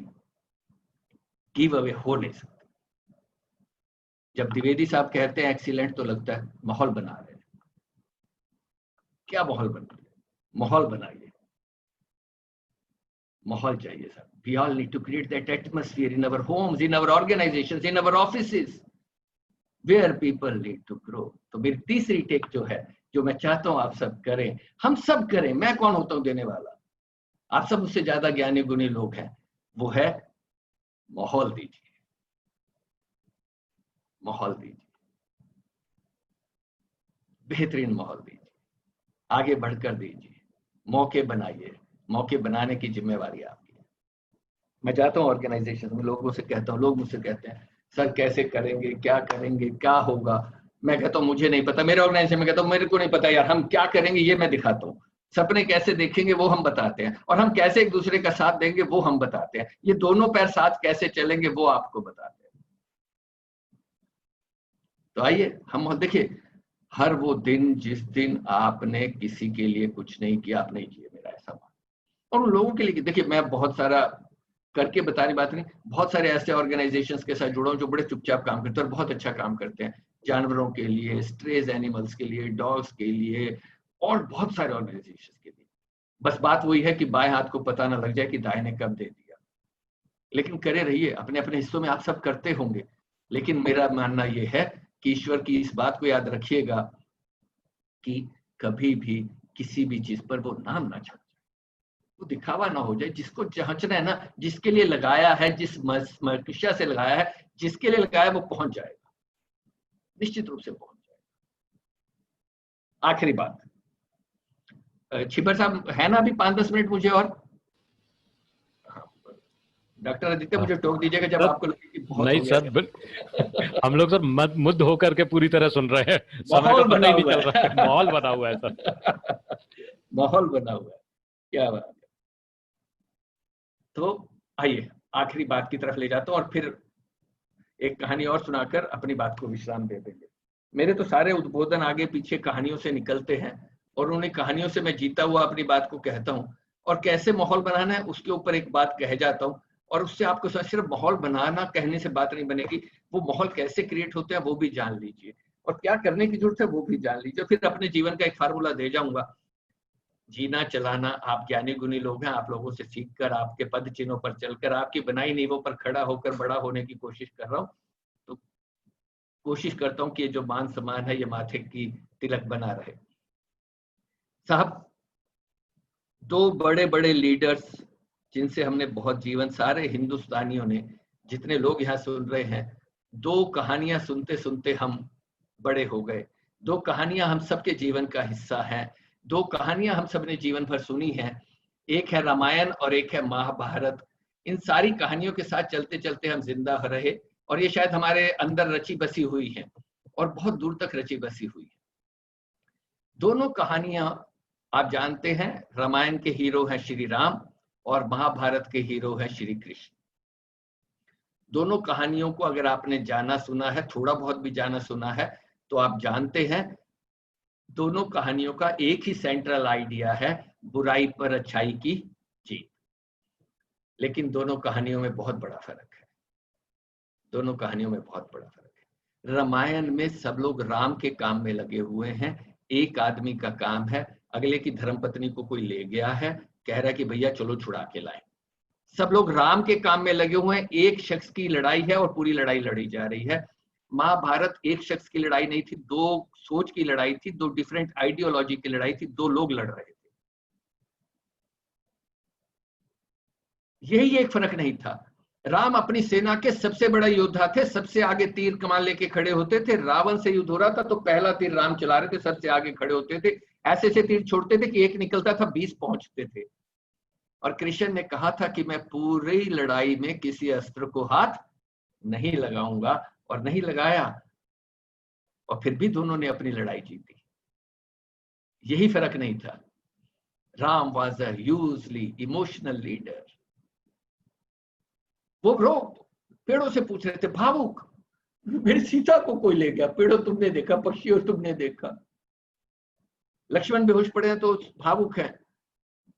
गिव अवे हो नहीं सकती। जब द्विवेदी साहब कहते हैं एक्सीलेंट, तो लगता है माहौल बना रहे हैं। क्या माहौल बना रहे हैं? माहौल बनाइए, माहौल चाहिए sir. We all need to create that atmosphere in our homes, in our organizations, in our offices, where people need to grow. तो मेरी तीसरी टेक जो है, जो मैं चाहता हूं आप सब करें, हम सब करें, मैं कौन होता हूं देने वाला, आप सब उससे ज्यादा ज्ञानी गुणी लोग हैं, वो है माहौल दीजिए, माहौल दीजिए, बेहतरीन माहौल दीजिए, आगे बढ़कर दीजिए, मौके बनाइए। मौके बनाने की जिम्मेवारी आपकी है। मैं जाता हूँ ऑर्गेनाइजेशन में, लोगों से कहता हूँ, लोग मुझसे कहते हैं सर कैसे करेंगे, क्या करेंगे, क्या होगा? मैं कहता हूँ मुझे नहीं पता। मेरे ऑर्गेनाइजेशन में कहता हूँ मेरे को नहीं पता यार, हम क्या करेंगे ये मैं दिखाता हूँ। सपने कैसे देखेंगे वो हम बताते हैं, और हम कैसे एक दूसरे का साथ देंगे वो हम बताते हैं। ये दोनों पैर साथ कैसे चलेंगे वो आपको बताते हैं। तो आइए हम देखिए, हर वो दिन जिस दिन आपने किसी के लिए कुछ नहीं किया, आप नहीं किए, मेरा ऐसा मान। और उन लोगों के लिए देखिए, मैं बहुत सारा करके बताने बात नहीं, बहुत सारे ऐसे ऑर्गेनाइजेशंस के साथ जुड़ा हूं जो बड़े चुपचाप काम करते हैं और बहुत अच्छा काम करते हैं, जानवरों के लिए, स्ट्रेज एनिमल्स के लिए, डॉग्स के लिए, और बहुत सारे ऑर्गेनाइजेशंस के लिए। बस बात वही है कि बाएं हाथ को पता ना लग जाए कि दाएं ने कब दे दिया। लेकिन करे रहिए, अपने अपने हिस्सों में आप सब करते होंगे। लेकिन मेरा मानना यह है कि ईश्वर की इस बात को याद रखिएगा कि कभी भी किसी भी चीज पर वो नाम ना छाप। वो दिखावा ना हो जाए। जिसको जांचना है ना, जिसके लिए लगाया है, जिस मनुष्य से लगाया है, जिसके लिए लगाया वो पहुंच जाएगा, निश्चित रूप से पहुंच जाएगा। आखिरी बात, छिबर साहब है ना अभी 5-10 मिनट मुझे, और डॉक्टर आदित्य मुझे टोक दीजिएगा जब आपको लगे कि बहुत नहीं हो गया। सर, हम लोग सर मुद्द होकर के पूरी तरह सुन रहे हैं, समय का पता ही नहीं चल रहा है, माहौल बना हुआ है सर। माहौल बना हुआ है, क्या बात है। तो आइए आखिरी बात की तरफ ले जाता हूँ और फिर एक कहानी और सुनाकर अपनी बात को विश्राम दे देंगे। मेरे तो सारे उद्बोधन आगे पीछे कहानियों से निकलते हैं और उन्हीं कहानियों से मैं जीता हुआ अपनी बात को कहता हूँ, और कैसे माहौल बनाना है उसके ऊपर एक बात कह जाता हूँ। और उससे आपको सिर्फ माहौल बनाना कहने से बात नहीं बनेगी, वो माहौल कैसे क्रिएट होते हैं वो भी जान लीजिए, और क्या करने की जरूरत है वो भी जान लीजिए। फिर अपने जीवन का एक फार्मूला दे जाऊंगा। जीना चलाना, आप ज्ञानी गुणी लोग हैं, आप लोगों से सीखकर, आपके पद चिन्हों पर चलकर, आपकी बनाई नींवों पर खड़ा होकर बड़ा होने की कोशिश कर रहा हूँ। तो कोशिश करता हूँ कि ये जो मान सम्मान है ये माथे की तिलक बना रहे। साहब, दो बड़े बड़े लीडर्स जिनसे हमने बहुत जीवन, सारे हिंदुस्तानियों ने, जितने लोग यहाँ सुन रहे हैं, दो कहानियां सुनते सुनते हम बड़े हो गए। दो कहानियां हम सबके जीवन का हिस्सा हैं, दो कहानियां हम सबने जीवन भर सुनी हैं। एक है रामायण और एक है महाभारत। इन सारी कहानियों के साथ चलते चलते हम जिंदा रहे, और ये शायद हमारे अंदर रची बसी हुई है और बहुत दूर तक रची बसी हुई है। दोनों कहानियां आप जानते हैं, रामायण के हीरो हैं श्री राम और महाभारत के हीरो हैं श्री कृष्ण। दोनों कहानियों को अगर आपने जाना सुना है, थोड़ा बहुत भी जाना सुना है, तो आप जानते हैं दोनों कहानियों का एक ही सेंट्रल आइडिया है, बुराई पर अच्छाई की जीत। लेकिन दोनों कहानियों में बहुत बड़ा फर्क है, दोनों कहानियों में बहुत बड़ा फर्क है। रामायण में सब लोग राम के काम में लगे हुए हैं, एक आदमी का काम है, अगले की धर्मपत्नी को कोई ले गया है, कह रहा है कि भैया चलो छुड़ा के लाए। सब लोग राम के काम में लगे हुए हैं, एक शख्स की लड़ाई है और पूरी लड़ाई लड़ी जा रही है। महाभारत एक शख्स की लड़ाई नहीं थी, दो सोच की लड़ाई थी, दो डिफरेंट आइडियोलॉजी की लड़ाई थी, दो लोग लड़ रहे थे। यही एक फर्क नहीं था। राम अपनी सेना के सबसे बड़ा योद्धा थे, सबसे आगे तीर कमान लेके खड़े होते थे। रावण से युद्ध हो रहा था तो पहला तीर राम चला रहे थे, सबसे आगे खड़े होते थे, ऐसे से तीर छोड़ते थे कि एक निकलता था 20 पहुंचते थे। और कृष्ण ने कहा था कि मैं पूरी लड़ाई में किसी अस्त्र को हाथ नहीं लगाऊंगा, और नहीं लगाया, और फिर भी दोनों ने अपनी लड़ाई जीती। यही फर्क नहीं था। Ram was a hugely emotional leader. वो लोग पेड़ों से पूछ रहे थे, भावुक, मेरी सीता को कोई ले गया, पेड़ों तुमने देखा, पक्षियों तुमने देखा। लक्ष्मण बेहोश पड़े हैं तो भावुक है,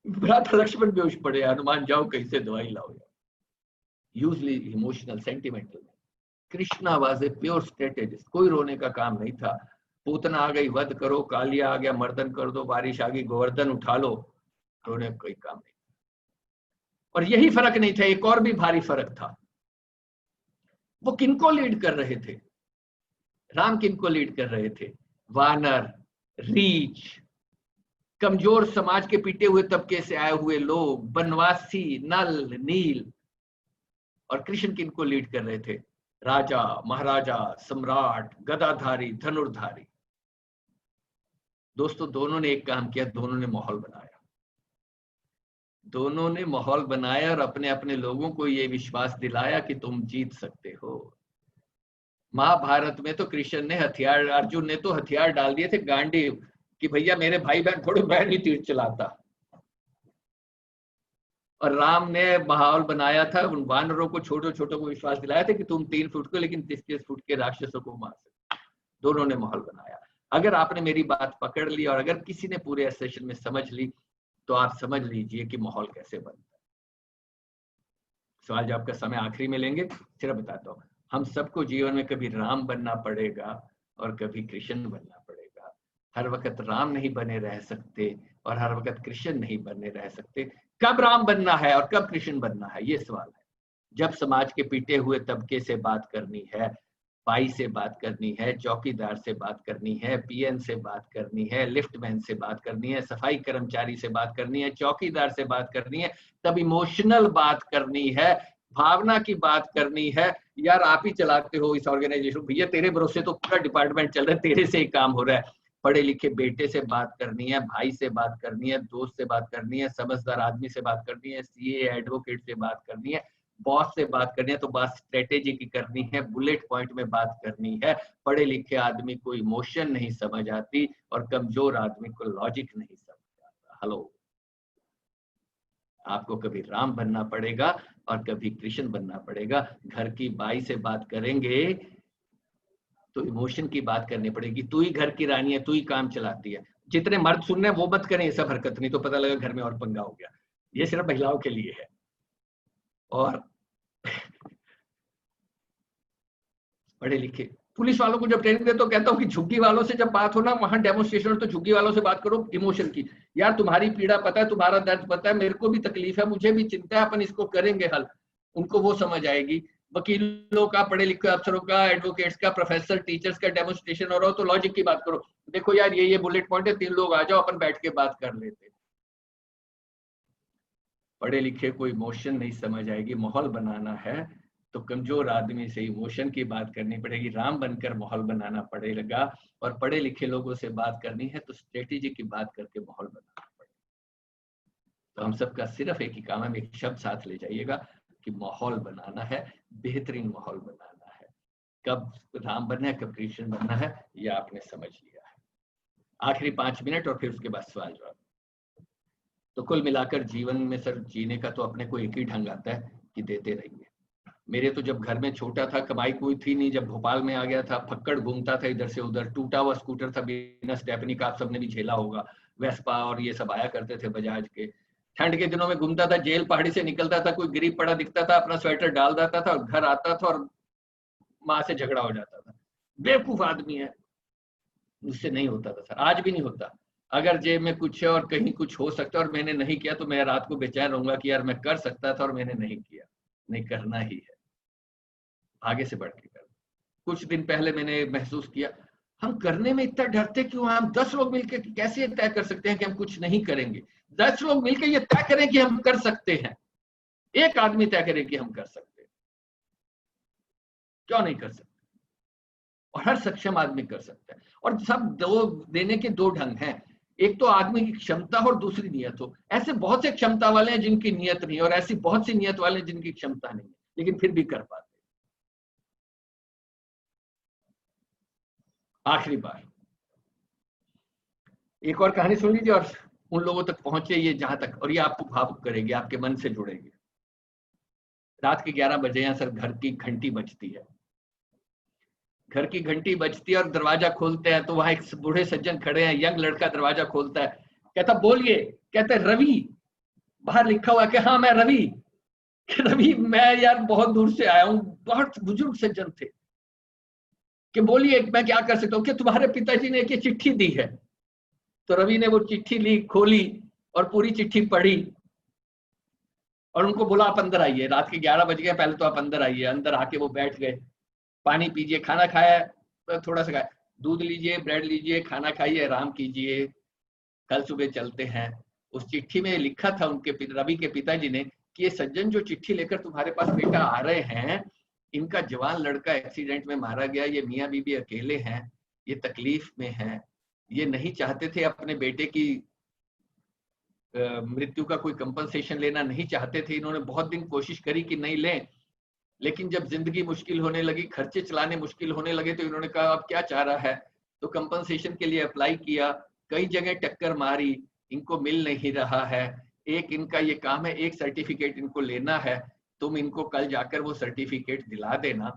भ्राता लक्ष्मण बेहोश पड़े, हनुमान जाओ कहीं से दवाई लाओ। Usually emotional, sentimental. Krishna was a pure strategist, कोई रोने का काम नहीं था। पूतना आ गई वध करो, कालिया आ गया मर्दन कर दो, बारिश आ गई गोवर्धन उठा लो, रोने का कोई काम नहीं। और यही फर्क नहीं था, एक और भी भारी फर्क था। वो किनको लीड कर रहे थे? राम किनको लीड कर रहे थे? वानर, रीछ, कमजोर समाज के पीटे हुए तबके से आए हुए लोग, बनवासी, नल, नील। और कृष्ण किनको लीड कर रहे थे? राजा, महाराजा, सम्राट, गदाधारी, धनुर्धारी। दोस्तों, दोनों ने एक काम किया, दोनों ने माहौल बनाया। दोनों ने माहौल बनाया और अपने अपने लोगों को ये विश्वास दिलाया कि तुम जीत सकते हो। महाभारत में तो कृष्ण ने हथियार, अर्जुन ने तो हथियार डाल दिए थे गांडीव, कि भैया मेरे भाई बहन थोड़े, मैं नहीं तीर चलाता। और राम ने माहौल बनाया था, उन वानरों को, छोटे छोटों को विश्वास दिलाया था कि तुम 3 फुट को लेकिन 30-30 फुट के राक्षसों को मार सकते। दोनों ने माहौल बनाया। अगर आपने मेरी बात पकड़ ली और अगर किसी ने पूरे सेशन में समझ ली, तो आप समझ लीजिए कि माहौल कैसे बनता है। सवाल जवाब का समय आखिरी में लेंगे, सिर्फ बताता हूँ। हम सबको जीवन में कभी राम बनना पड़ेगा और कभी कृष्ण बनना पड़ेगा। हर वक्त राम नहीं बने रह सकते और हर वक्त कृष्ण नहीं बने रह सकते। कब राम बनना है और कब कृष्ण बनना है, ये सवाल है। जब समाज के पीटे हुए तबके से बात करनी है, भाई से बात करनी है, चौकीदार से बात करनी है, पीएन से बात करनी है, लिफ्टमैन से बात करनी है, सफाई कर्मचारी से बात करनी है, चौकीदार से बात करनी है, तब इमोशनल बात करनी है, भावना की बात करनी है। यार आप ही चलाते हो इस ऑर्गेनाइजेशन, भैया तेरे भरोसे तो पूरा डिपार्टमेंट चल रहा है, तेरे से ही काम हो रहा है। पढ़े लिखे बेटे से बात करनी है, भाई से बात करनी है, दोस्त से बात करनी है, समझदार आदमी से बात करनी है, सीए एडवोकेट से बात करनी है, बॉस से बात करनी है तो बात स्ट्रेटेजी की करनी है, बुलेट पॉइंट में बात करनी है। पढ़े लिखे आदमी को इमोशन नहीं समझ आती और कमजोर आदमी को लॉजिक नहीं समझ आता। हेलो, आपको कभी राम बनना पड़ेगा और कभी कृष्ण बनना पड़ेगा। घर की बाई से बात करेंगे तो इमोशन की बात करनी पड़ेगी। तू ही घर की रानी है, तू ही काम चलाती है। जितने मर्द सुन रहे हैं वो मत करें ये सब हरकत, नहीं तो पता लगा घर में और पंगा हो गया। ये सिर्फ महिलाओं के लिए है। और पढ़े लिखे पुलिस वालों को जब ट्रेनिंग दे तो कहता हूँ कि झुग्गी वालों से जब बात हो ना, वहां डेमोन्स्ट्रेशन तो झुग्गी वालों से बात करो इमोशन की। यार तुम्हारी पीड़ा पता है, तुम्हारा दर्द पता है, मेरे को भी तकलीफ है, मुझे भी चिंता है, अपन इसको करेंगे हल। उनको वो समझ आएगी। वकीलों का, पढ़े लिखे अफसरों का, एडवोकेट्स का, प्रोफेसर टीचर्स का डेमोन्स्ट्रेशन हो रहा हो तो लॉजिक की बात करो। देखो यार ये बुलेट पॉइंट है, 3 लोग आ जाओ, अपन बैठ के बात कर लेते। पढ़े लिखे को इमोशन नहीं समझ आएगी। माहौल बनाना है तो कमजोर आदमी से इमोशन की बात करनी पड़ेगी, राम बनकर माहौल बनाना पड़ेगा। और पढ़े लिखे लोगों से बात करनी है तो स्ट्रेटेजी की बात करके माहौल बनाना पड़ेगा। तो हम सबका सिर्फ एक ही काम है, एक शब्द साथ ले जाइएगा कि माहौल बनाना है, बेहतरीन माहौल बनाना है। कब राम बनना है, कब कृष्ण बनना है, यह आपने समझ लिया है। आखिरी 5 मिनट और फिर उसके बाद सवाल जवाब। तो कुल मिलाकर जीवन में सर जीने का तो अपने को एक ही ढंग आता है कि देते रहिए। मेरे तो जब घर में छोटा था, कमाई कोई थी नहीं, जब भोपाल में आ गया था, फक्कड़ घूमता था इधर से उधर, टूटा हुआ स्कूटर था बिना स्टेपनी का, आप सबने भी झेला होगा, वेस्पा और ये सब आया करते थे बजाज के। ठंड के दिनों में घूमता था, जेल पहाड़ी से निकलता था, कोई गिरीब पड़ा दिखता था, अपना स्वेटर डाल देता था और घर आता था और माँ से झगड़ा हो जाता था। बेवकूफ आदमी है, मुझसे नहीं होता था सर, आज भी नहीं होता। अगर जेब में कुछ है और कहीं कुछ हो सकता है और मैंने नहीं किया तो मैं रात को बेचैन रहूंगा कि यार मैं कर सकता था और मैंने नहीं किया। नहीं, करना ही है, आगे से बढ़ के कर। कुछ दिन पहले मैंने महसूस किया हम करने में इतना डरते क्यों। हम 10 लोग मिलकर कैसे तय कर सकते हैं कि हम कुछ नहीं करेंगे। 10 लोग मिलकर ये तय करें कि हम कर सकते हैं। एक आदमी तय करे कि हम कर सकते हैं, क्यों नहीं कर सकते। और हर सक्षम आदमी कर सकता है। और सब दो देने के 2 ढंग हैं, एक तो आदमी की क्षमता और दूसरी नियत हो। ऐसे बहुत से क्षमता वाले हैं जिनकी नियत नहीं, और ऐसी बहुत सी नियत वाले हैं जिनकी क्षमता नहीं, लेकिन फिर भी कर पाते। आखिरी बार एक और कहानी सुन लीजिए और उन लोगों तक पहुंचे ये जहां तक, और ये आपको भावुक करेगी, आपके मन से जुड़ेगी। रात के 11 बजे यहां सर घर की घंटी बजती है। घर की घंटी बजती है और दरवाजा खोलते हैं तो वहां एक बूढ़े सज्जन खड़े हैं। यंग लड़का दरवाजा खोलता है, कहता बोलिए। कहते रवि। बाहर लिखा हुआ है कि हाँ मैं रवि। रवि मैं यार बहुत दूर से आया हूँ। बहुत बुजुर्ग सज्जन थे कि बोलिए मैं क्या कर सकता हूँ। कि तुम्हारे पिताजी ने एक चिट्ठी दी है। तो रवि ने वो चिट्ठी ली, खोली और पूरी चिट्ठी पढ़ी और उनको बोला आप अंदर आइए। रात के 11 बज गए, पहले तो आप अंदर आइए। अंदर आके वो बैठ गए। पानी पीजिए, खाना खाया थोड़ा सा खाया, दूध लीजिए, ब्रेड लीजिए, खाना खाइए, आराम कीजिए, कल सुबह चलते हैं। उस चिट्ठी में लिखा था उनके रवि के पिताजी ने कि ये सज्जन जो चिट्ठी लेकर तुम्हारे पास बेटा आ रहे हैं, इनका जवान लड़का एक्सीडेंट में मारा गया, ये मियाँ बीबी अकेले हैं, ये तकलीफ में हैं, ये नहीं चाहते थे अपने बेटे की मृत्यु का कोई कंपनसेशन लेना नहीं चाहते थे। इन्होंने बहुत दिन कोशिश करी कि नहीं लें, लेकिन जब जिंदगी मुश्किल होने लगी, खर्चे चलाने मुश्किल होने लगे, तो इन्होंने कहा अब क्या चाह रहा है। तो कंपनसेशन के लिए अप्लाई किया, कई जगह टक्कर मारी, इनको मिल नहीं रहा है। एक इनका ये काम है, एक सर्टिफिकेट इनको लेना है, तुम इनको कल जाकर वो सर्टिफिकेट दिला देना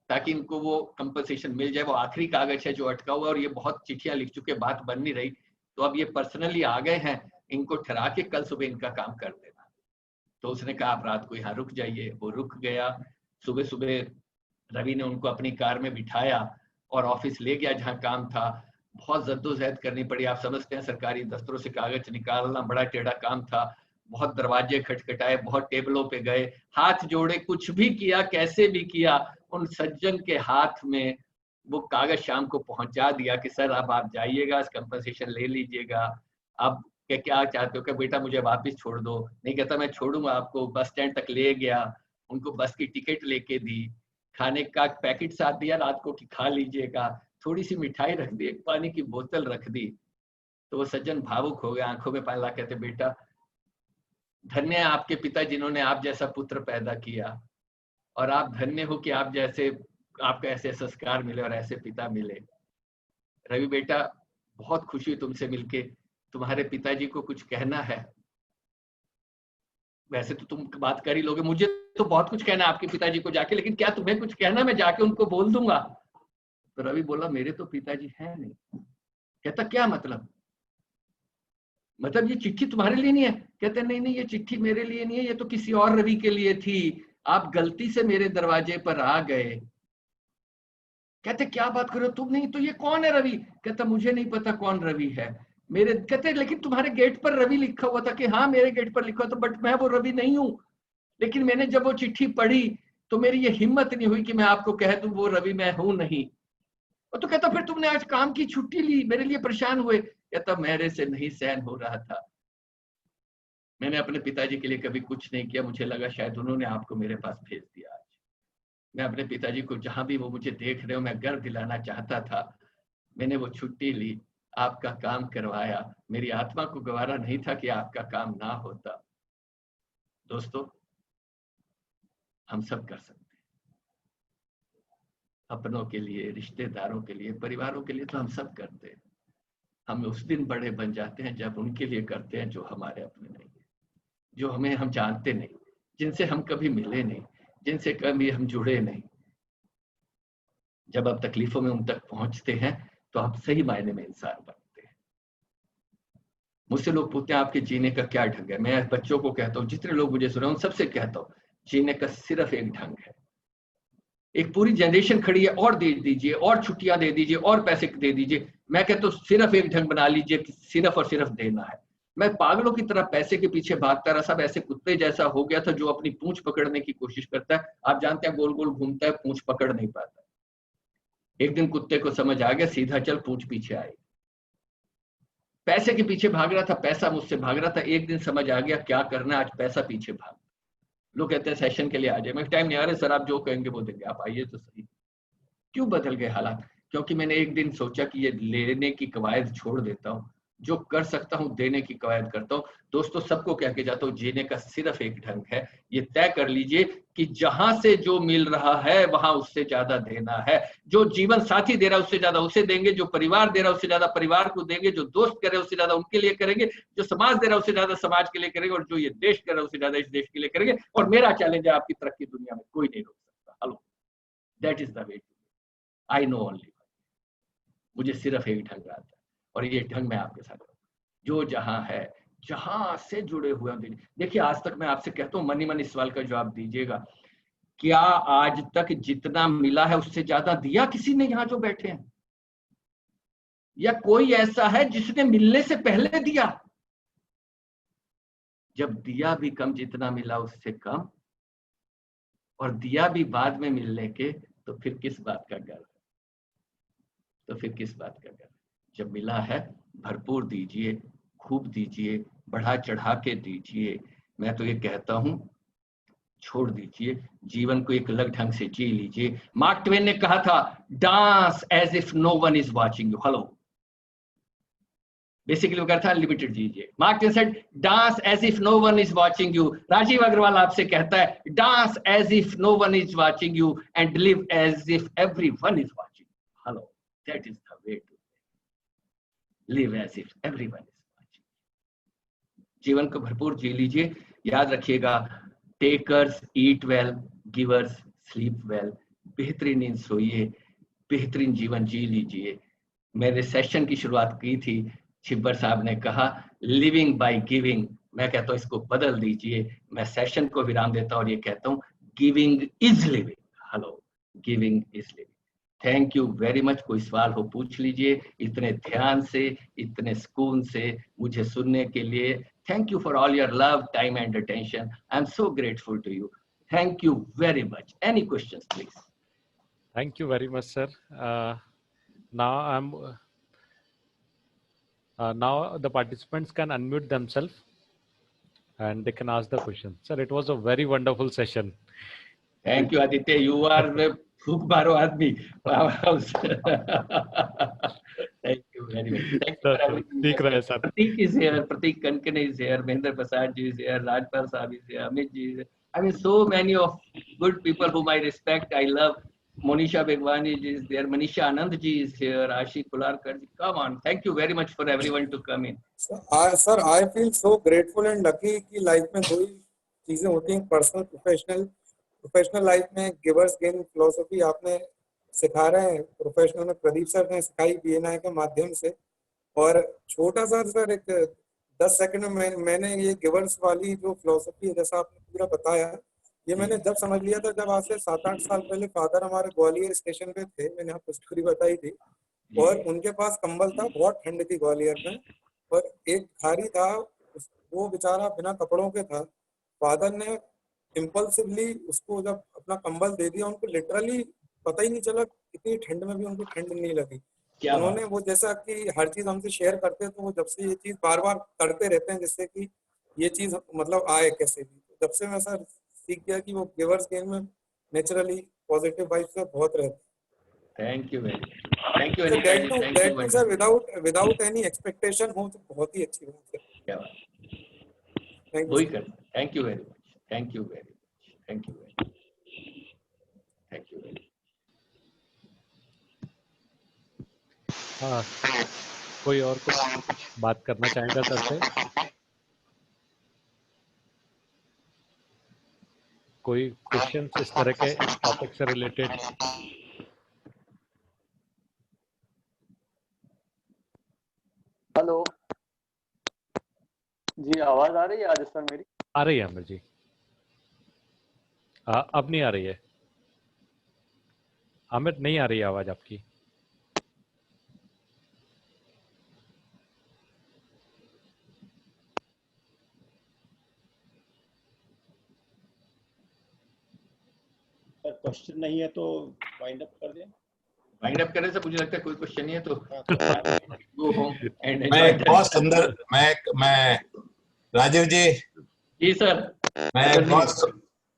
ताकि इनको वो कंपनसेशन मिल जाए। वो आखिरी कागज है जो अटका हुआ, और ये बहुत चिट्ठियां लिख चुके, बात बन नहीं रही। तो अब ये पर्सनली आ गए हैं, इनको ठहरा के कल सुबह इनका काम कर देना। तो उसने कहा आप रात को यहाँ रुक जाइए। वो रुक गया। सुबह सुबह रवि ने उनको अपनी कार में बिठाया और ऑफिस ले गया जहाँ काम था। बहुत जद्दोजहद करनी पड़ी। आप समझते हैं सरकारी दफ्तरों से कागज निकालना बड़ा टेढ़ा काम था। बहुत दरवाजे खटखटाए, बहुत टेबलों पे गए, हाथ जोड़े, कुछ भी किया, कैसे भी किया, उन सज्जन के हाथ में वो कागज शाम को पहुंचा दिया कि सर अब आप जाइएगा, कंपनसेशन ले लीजिएगा, अब क्या चाहते हो? कि बेटा मुझे वापस छोड़ दो। नहीं, कहता मैं छोड़ूंगा आपको। बस स्टैंड तक ले गया, उनको बस की टिकट लेके दी, खाने का पैकेट साथ दिया रात को कि खा लीजिएगा, थोड़ी सी मिठाई रख दी, एक पानी की बोतल रख दी। तो वो सज्जन भावुक हो गए, आंखों में पानी ला, कहते बेटा धन्य है आपके पिता जिन्होंने आप जैसा पुत्र पैदा किया, और आप धन्य हो कि आप जैसे, आपको ऐसे संस्कार मिले और ऐसे पिता मिले। रवि बेटा बहुत खुशी हुई तुमसे मिलके, तुम्हारे पिताजी को कुछ कहना है? वैसे तो तुम बात कर ही लोगे, मुझे तो बहुत कुछ कहना है आपके पिताजी को जाके, लेकिन क्या तुम्हें कुछ कहना? मैं जाके उनको बोल दूंगा। तो रवि बोला मेरे तो पिताजी हैं नहीं। कहता क्या मतलब? मतलब ये चिट्ठी तुम्हारे लिए नहीं है? कहते नहीं नहीं, ये चिट्ठी मेरे लिए नहीं है, ये तो किसी और रवि के लिए थी, आप गलती से मेरे दरवाजे पर आ गए। कहते क्या बात कर रहे हो तुम? नहीं तो ये कौन है रवि? कहता मुझे नहीं पता कौन रवि है। मेरे, कहते लेकिन तुम्हारे गेट पर रवि लिखा हुआ था। कि हाँ मेरे गेट पर लिखा हुआ था, बट मैं वो रवि नहीं हूं। लेकिन मैंने जब वो चिट्ठी पढ़ी तो मेरी ये हिम्मत नहीं हुई कि मैं आपको कह दूं वो रवि मैं हूं नहीं। और तो कहता फिर तुमने आज काम की छुट्टी ली, मेरे लिए परेशान हुए। कहता मेरे से नहीं सहन हो रहा था, मैंने अपने पिताजी के लिए कभी कुछ नहीं किया, मुझे लगा शायद उन्होंने आपको मेरे पास भेज दिया। आज मैं अपने पिताजी को जहां भी वो मुझे देख रहे हो, मैं गर्व दिलाना चाहता था। मैंने वो छुट्टी ली, आपका काम करवाया, मेरी आत्मा को गवारा नहीं था कि आपका काम ना होता। दोस्तों हम सब कर सकते हैं, अपनों के लिए, रिश्तेदारों के लिए, परिवारों के लिए तो हम सब करते हैं। हम उस दिन बड़े बन जाते हैं जब उनके लिए करते हैं जो हमारे अपने नहीं है, जो हमें हम जानते नहीं, जिनसे हम कभी मिले नहीं, जिनसे कभी हम जुड़े नहीं। जब आप तकलीफों में उन तक पहुंचते हैं तो आप सही मायने में इंसान बनते हैं। मुझसे लोग पूछते हैं आपके जीने का क्या ढंग है? मैं बच्चों को कहता हूँ, जितने लोग मुझे सुने उन सबसे कहता हूँ, जीने का सिर्फ एक ढंग है। एक पूरी जनरेशन खड़ी है, और दे दीजिए, और छुट्टियां दे दीजिए, और पैसे दे दीजिए। मैं कहता हूँ सिर्फ एक ढंग बना लीजिए कि सिर्फ और सिर्फ देना है। मैं पागलों की तरह पैसे के पीछे भागता रहा, सब ऐसे कुत्ते जैसा हो गया था जो अपनी पूंछ पकड़ने की कोशिश करता है। आप जानते हैं गोल गोल घूमता है, पूंछ पकड़ नहीं पाता। एक दिन कुत्ते को समझ आ गया, सीधा चल पूंछ पीछे आए। पैसे के पीछे भाग रहा था, पैसा मुझसे भाग रहा था। एक दिन समझ आ गया क्या करना है, आज पैसा पीछे भाग। लोग कहते हैं सेशन के लिए आ जाए, मैं टाइम नहीं आ रहा सर, आप जो कहेंगे वो देंगे, आप आइए तो सही। क्यों बदल गए हालात? क्योंकि मैंने एक दिन सोचा कि ये लेने की कवायद छोड़ देता हूँ, जो कर सकता हूँ देने की कवायद करता हूँ। दोस्तों सबको कह के जाता हूँ, जीने का सिर्फ एक ढंग है। ये तय कर लीजिए कि जहां से जो मिल रहा है वहां उससे ज्यादा देना है। जो जीवन साथी दे रहा है उससे ज्यादा उसे देंगे, जो परिवार दे रहा है उससे ज्यादा परिवार को देंगे, जो दोस्त करे उससे ज्यादा उनके लिए करेंगे, जो समाज दे रहा है उससे ज्यादा समाज के लिए करेंगे, और जो ये देश कर रहा है उससे ज्यादा इस देश के लिए करेंगे। और मेरा चैलेंज है, आपकी तरक्की दुनिया में कोई नहीं रोक सकता। Hello, that is the way. I know only, मुझे सिर्फ एक ढंग आता है, और ये ढंग मैं आपके साथ जो जहां है, जहां से जुड़े हुए हैं। देखिए आज तक मैं आपसे कहता हूँ, मनी मन इस सवाल का जवाब दीजिएगा, क्या आज तक जितना मिला है उससे ज्यादा दिया किसी ने यहाँ जो बैठे हैं? या कोई ऐसा है जिसने मिलने से पहले दिया? जब दिया भी कम, जितना मिला उससे कम, और दिया भी बाद में मिलने के, तो फिर किस बात का गर्व? तो फिर किस बात का गर्व? जब मिला है भरपूर दीजिए, खूब दीजिए, बढ़ा चढ़ा के दीजिए। मैं तो ये कहता हूं, छोड़ दीजिए, जीवन को एक अलग ढंग से जी लीजिए। मार्क ट्वेन ने कहा था, dance as if no one is watching you. Hello, basically वो कहा था लिमिटेड जीजिए। Mark Twain said, dance as if no one is watching you. Rajiv Agarwal आपसे कहता है, dance as if no one is watching you and live as if every one is watching. Hello, that is the way to live as if everyone is watching. जीवन को भरपूर जी लीजिए। याद रखिएगा, takers ईट well, givers sleep well. बेहतरीन नींद सोइए, बेहतरीन जीवन जी लीजिए। मैंने सेशन की शुरुआत की थी, छिब्बर साहब ने कहा लिविंग बाय गिविंग। मैं कहता हूँ इसको बदल दीजिए। मैं सेशन को विराम देता हूँ और ये कहता हूँ, giving is living. Hello, giving is living. Thank you very much. कोई सवाल हो पूछ लीजिए। इतने ध्यान से, इतने सुकून से मुझे सुनने के लिए thank you for all your love, time and attention. I am so grateful to you. Thank you very much. Any questions please? Thank you very much, sir. Now the participants can unmute themselves and they can ask the question. Sir, it was a very wonderful session. Thank you, Aditya. You are the फूक मारो आदमी. Thank you very much. Thank you for everything. ठीक रहे sir. Prateek is here. Prateek Kankan is here. Mahendra Prasad ji is here. Rajpal Saab is here. Amit ji is here. I mean, so many of good people whom I respect, I love. Monisha Begwani ji is there. Manisha Anand ji is here. Ashik Kularkar ji. Come on. Thank you very much for everyone to come in. Sir, I feel so grateful and lucky कि life में दो ही चीजें होती हैं, personal professional life में givers gain philosophy आपने सिखा रहे हैं, प्रोफेशनल में प्रदीप सर ने सिखाई बीएनआई के माध्यम से। और छोटा सा सर एक 10 सेकंड में मैंने ये गिवर्स वाली जो फिलोसफी है जैसा आपने पूरा बताया, ये मैंने जब समझ लिया था जब आज से 7-8 साल पहले फादर हमारे ग्वालियर स्टेशन पे थे, मैंने आपको स्टोरी बताई थी, और उनके पास कंबल था, बहुत ठंड थी ग्वालियर में, और एक भिखारी था, वो बेचारा बिना कपड़ों के था। फादर ने इम्पल्सिवली उसको जब अपना कंबल दे दिया, उनको लिटरली पता ही नहीं चला, इतनी ठंड में भी उनको ठंड नहीं लगी। उन्होंने वो जैसा कि हर चीज हमसे शेयर करते हैं, तो वो जब से ये चीज बार बार करते रहते हैं जिससे कि ये चीज मतलब आए कैसे भी। जब से मैं सर सीख गया कि वो गिवर्स गेन में नेचुरली पॉजिटिव वाइब्स से बहुत रहते हैं। Thank you very much. Thank you sir, without any expectation हो तो बहुत ही अच्छी बात है। क्या बात, thank you very much. Thank you very much. Thank you very much. Thank you very much. कोई और कुछ बात करना चाहेगा सर से? कोई क्वेश्चन इस तरह के टॉपिक से रिलेटेड? हेलो जी, आवाज आ रही है आज सर मेरी? आ रही है अमर जी। अब नहीं आ रही है अमित, नहीं आ रही है आवाज आपकी। क्वेश्चन नहीं है तो वाइंड अप कर दें। वाइंड अप करने से मुझे लगता है कोई क्वेश्चन नहीं है तो गो होम एंड मैं बहुत सुंदर, मैं राजीव जी सर,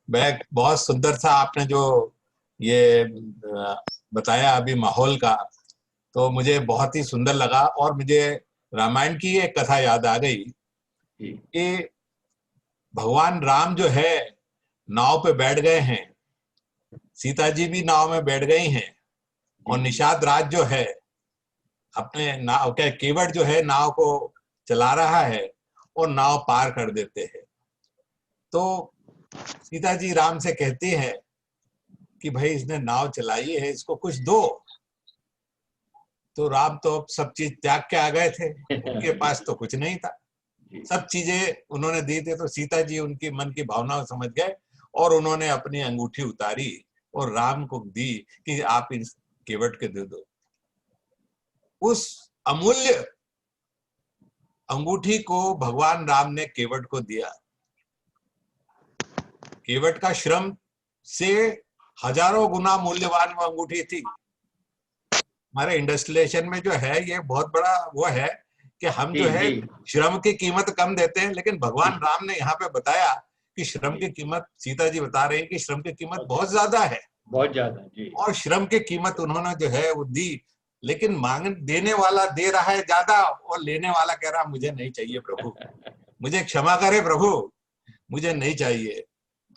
मैं बहुत सुंदर सा आपने जो ये बताया अभी माहौल का, तो मुझे बहुत ही सुंदर लगा। और मुझे रामायण की एक कथा याद आ गई कि भगवान राम जो है नाव पे बैठ गए हैं, सीता जी भी नाव में बैठ गई हैं, और निषाद राज जो है अपने नाव क्या केवट जो है नाव को चला रहा है और नाव पार कर देते हैं। तो सीता जी राम से कहती है कि भाई इसने नाव चलाई है, इसको कुछ दो। तो राम तो अब सब चीज त्याग के आ गए थे, उनके पास तो कुछ नहीं था, सब चीजें उन्होंने दी थी। तो सीता जी उनकी मन की भावनाओं समझ गए और उन्होंने अपनी अंगूठी उतारी और राम को दी कि आप इस केवट के दे दो। उस अमूल्य अंगूठी को भगवान राम ने केवट को दिया। केवट का श्रम से हजारों गुना मूल्यवान वो अंगूठी थी। हमारे इंडस्ट्रियलाइजेशन में जो है ये बहुत बड़ा वो है कि हम जो है श्रम की कीमत कम देते हैं, लेकिन भगवान राम ने यहाँ पे बताया कि श्रम की कीमत, सीता जी बता रहे हैं कि श्रम की कीमत बहुत ज्यादा है, बहुत ज्यादा जी। और श्रम की कीमत उन्होंने जो है वो दी, लेकिन मांग देने वाला दे रहा है ज्यादा और लेने वाला कह रहा मुझे नहीं चाहिए प्रभु, मुझे क्षमा करे प्रभु, मुझे नहीं चाहिए।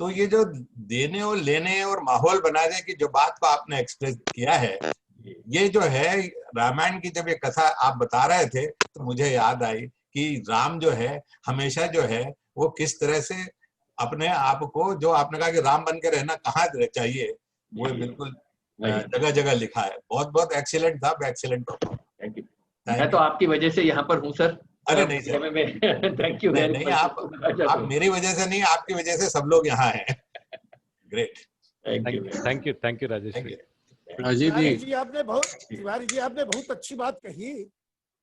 तो ये जो देने और लेने और माहौल बनाने की जो बात को आपने एक्सप्रेस किया है, ये जो है रामायण की जब ये कथा आप बता रहे थे तो मुझे याद आई कि राम जो है हमेशा जो है वो किस तरह से अपने आप को, जो आपने कहा कि राम बन के रहना कहाँ चाहिए, वो बिल्कुल जगह जगह लिखा है। बहुत बहुत एक्सीलेंट था, एक्सीलेंट। Thank you. मैं तो आपकी वजह से यहाँ पर हूँ सर। अरे नहीं सर, थैंक यू। नहीं आप मेरी वजह से नहीं, आपकी वजह से सब लोग यहाँ हैं। Great, thank you Rajesh ji. Rajiv जी आपने बहुत, तिवारी जी आपने बहुत अच्छी बात कही।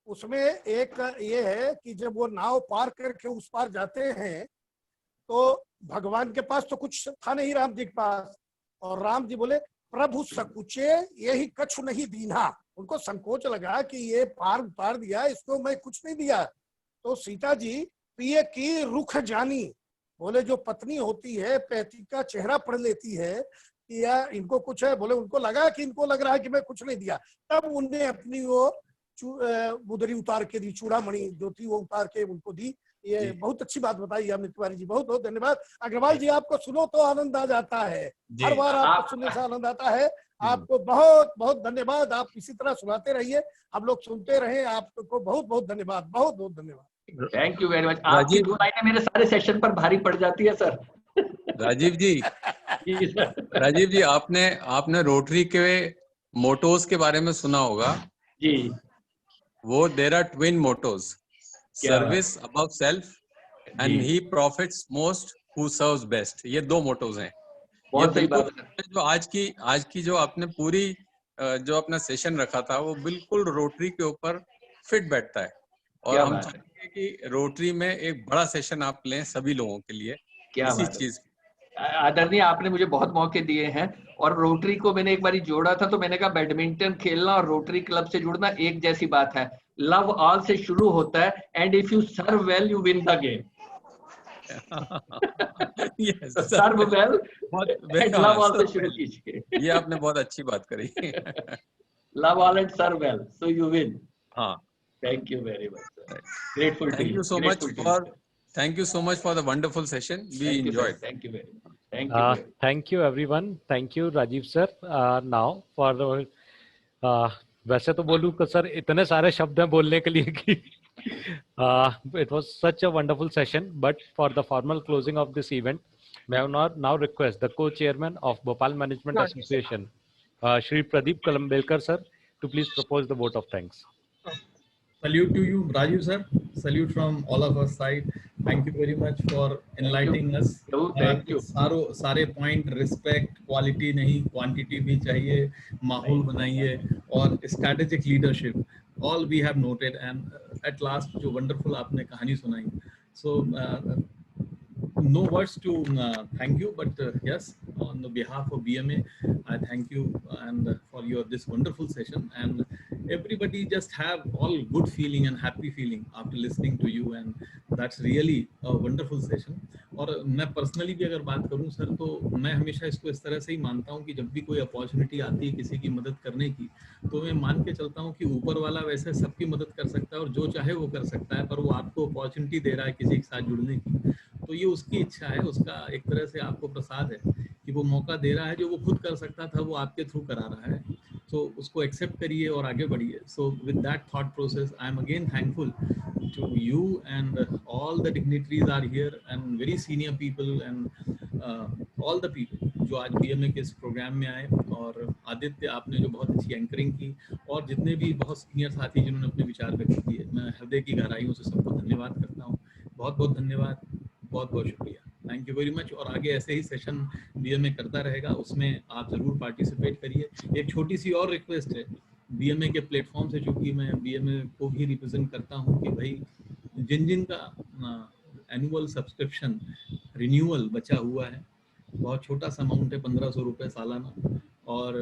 उसमें एक ये है कि जब वो नाव पार करके उस पार जाते हैं तो भगवान के पास तो कुछ था नहीं राम जी के पास, और राम जी बोले प्रभु सकुचे यही कछु नहीं दीना। उनको संकोच लगा कि ये पार उतार दिया, इसको मैं कुछ नहीं दिया। तो सीता जी प्रिय की रुख जानी, बोले जो पत्नी होती है पति का चेहरा पढ़ लेती है कि या इनको कुछ है, बोले उनको लगा कि इनको लग रहा है कि मैं कुछ नहीं दिया। तब उन्हें अपनी वो मुदरी उतार के दी, चूड़ामणि जो थी वो उतार के उनको दी। ये बहुत अच्छी बात बताई आपने तिवारी जी, बहुत बहुत धन्यवाद। अग्रवाल जी आपको सुनो तो आनंद आ जाता है, हर बार आपको सुनने से आनंद आता है। आपको बहुत बहुत धन्यवाद, आप इसी तरह सुनाते रहिए, हम लोग सुनते रहे। आपको बहुत बहुत धन्यवाद, बहुत बहुत धन्यवाद। Thank you very much. आपकी 2 लाइनें मेरे सारे सेशन पर भारी पड़ जाती है सर। राजीव जी राजीव जी आपने रोटरी के मोटोज के बारे में सुना होगा जी। वो there are twin mottos, service above self and he profits most who serves best. ये 2 मोटोज हैं। ये बिल्कुल जो आज की जो आपने पूरी जो अपना सेशन रखा था वो बिल्कुल रोटरी के ऊपर फिट बैठता है। और हम चाहेंगे कि रोटरी में एक बड़ा सेशन आप लें सभी लोगों के लिए इसी चीज। आदरणीय आपने मुझे बहुत मौके दिए हैं, और रोटरी को मैंने एक बार जोड़ा था तो मैंने कहा बैडमिंटन खेलना और रोटरी क्लब से जुड़ना एक जैसी बात है। लव ऑल से शुरू होता है, and if you serve well you win the game. Serve well and love all से शुरू कीजिए। ये आपने बहुत अच्छी बात करी। Love all and serve well so you win. हाँ, thank you very much sir. Grateful to you. Thank you so much for the wonderful session. We enjoyed. Thank you very much. Thank you. Thank you everyone. Thank you Rajiv sir. Now for the वैसे तो बोलूँ कि sir इतने सारे शब्द हैं बोलने के लिए कि it was such a wonderful session. But for the formal closing of this event, may I now request the co-chairman of Bhopal Management Association, Shri Pradeep Kalambelkar sir, to please propose the vote of thanks. Salute to you, Rajiv sir. Salute from all of us side. Thank you very much for enlightening us. Thank you. सारे point respect, quality नहीं quantity भी चाहिए, माहौल बनाइए और strategic leadership. All we have noted and at last जो wonderful आपने कहानी सुनाई. So no words to thank you, but yes, on the behalf of BMA, I thank you and for your this wonderful session, and everybody just have all good feeling and happy feeling after listening to you, and that's really a wonderful session. और मैं personally भी अगर बात करूं sir, तो मैं हमेशा इसको इस तरह से ही मानता हूं कि जब भी कोई अपॉर्चुनिटी आती है किसी की मदद करने की, तो मैं मान के चलता हूं कि ऊपर वाला वैसे सबकी मदद कर सकता है और जो चाहे वो कर सकता है, पर वो आपको अपॉर्चुनिटी दे रहा है किसी के साथ जुड़ने की, तो ये उसकी इच्छा है, उसका एक तरह से आपको प्रसाद है कि वो मौका दे रहा है। जो वो खुद कर सकता था वो आपके थ्रू करा रहा है, तो उसको एक्सेप्ट करिए और आगे बढ़िए। So with that thought process I am again thankful to you and all the dignitaries are here and very senior people and all the people जो आज BMA के इस प्रोग्राम में आए, और आदित्य आपने जो बहुत अच्छी एंकरिंग की, और जितने भी बहुत सीनियर साथी जिन्होंने अपने विचार व्यक्त किए, मैं हृदय की गहराइयों से सबको धन्यवाद करता हूँ। बहुत बहुत धन्यवाद, बहुत बहुत शुक्रिया, थैंक यू वेरी मच। और आगे ऐसे ही सेशन BMA करता रहेगा, उसमें आप जरूर पार्टिसिपेट करिए। एक छोटी सी और रिक्वेस्ट है, BMA के प्लेटफॉर्म से, चूंकि मैं BMA को भी रिप्रेजेंट करता हूं, कि भाई जिन का एनुअल सब्सक्रिप्शन रिन्यूअल बचा हुआ है, बहुत छोटा सा अमाउंट है, 1500 रुपये सालाना, और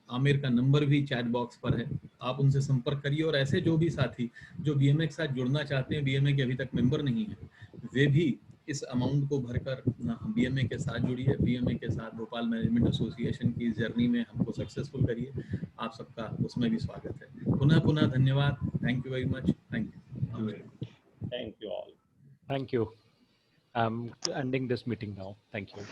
आमिर का नंबर भी चैट बॉक्स पर है, आप उनसे संपर्क करिए। और ऐसे जो भी साथी जो BMA के साथ जुड़ना चाहते हैं, BMA के अभी तक मेंबर नहीं है, वे भी इस अमाउंट को भरकर BMA के साथ जुड़िए, BMA के साथ भोपाल मैनेजमेंट एसोसिएशन की जर्नी में हमको सक्सेसफुल करिए। आप सबका उसमें भी स्वागत है। पुनः धन्यवाद, thank you very much, thank you all, thank you. I'm ending this meeting now. Thank you.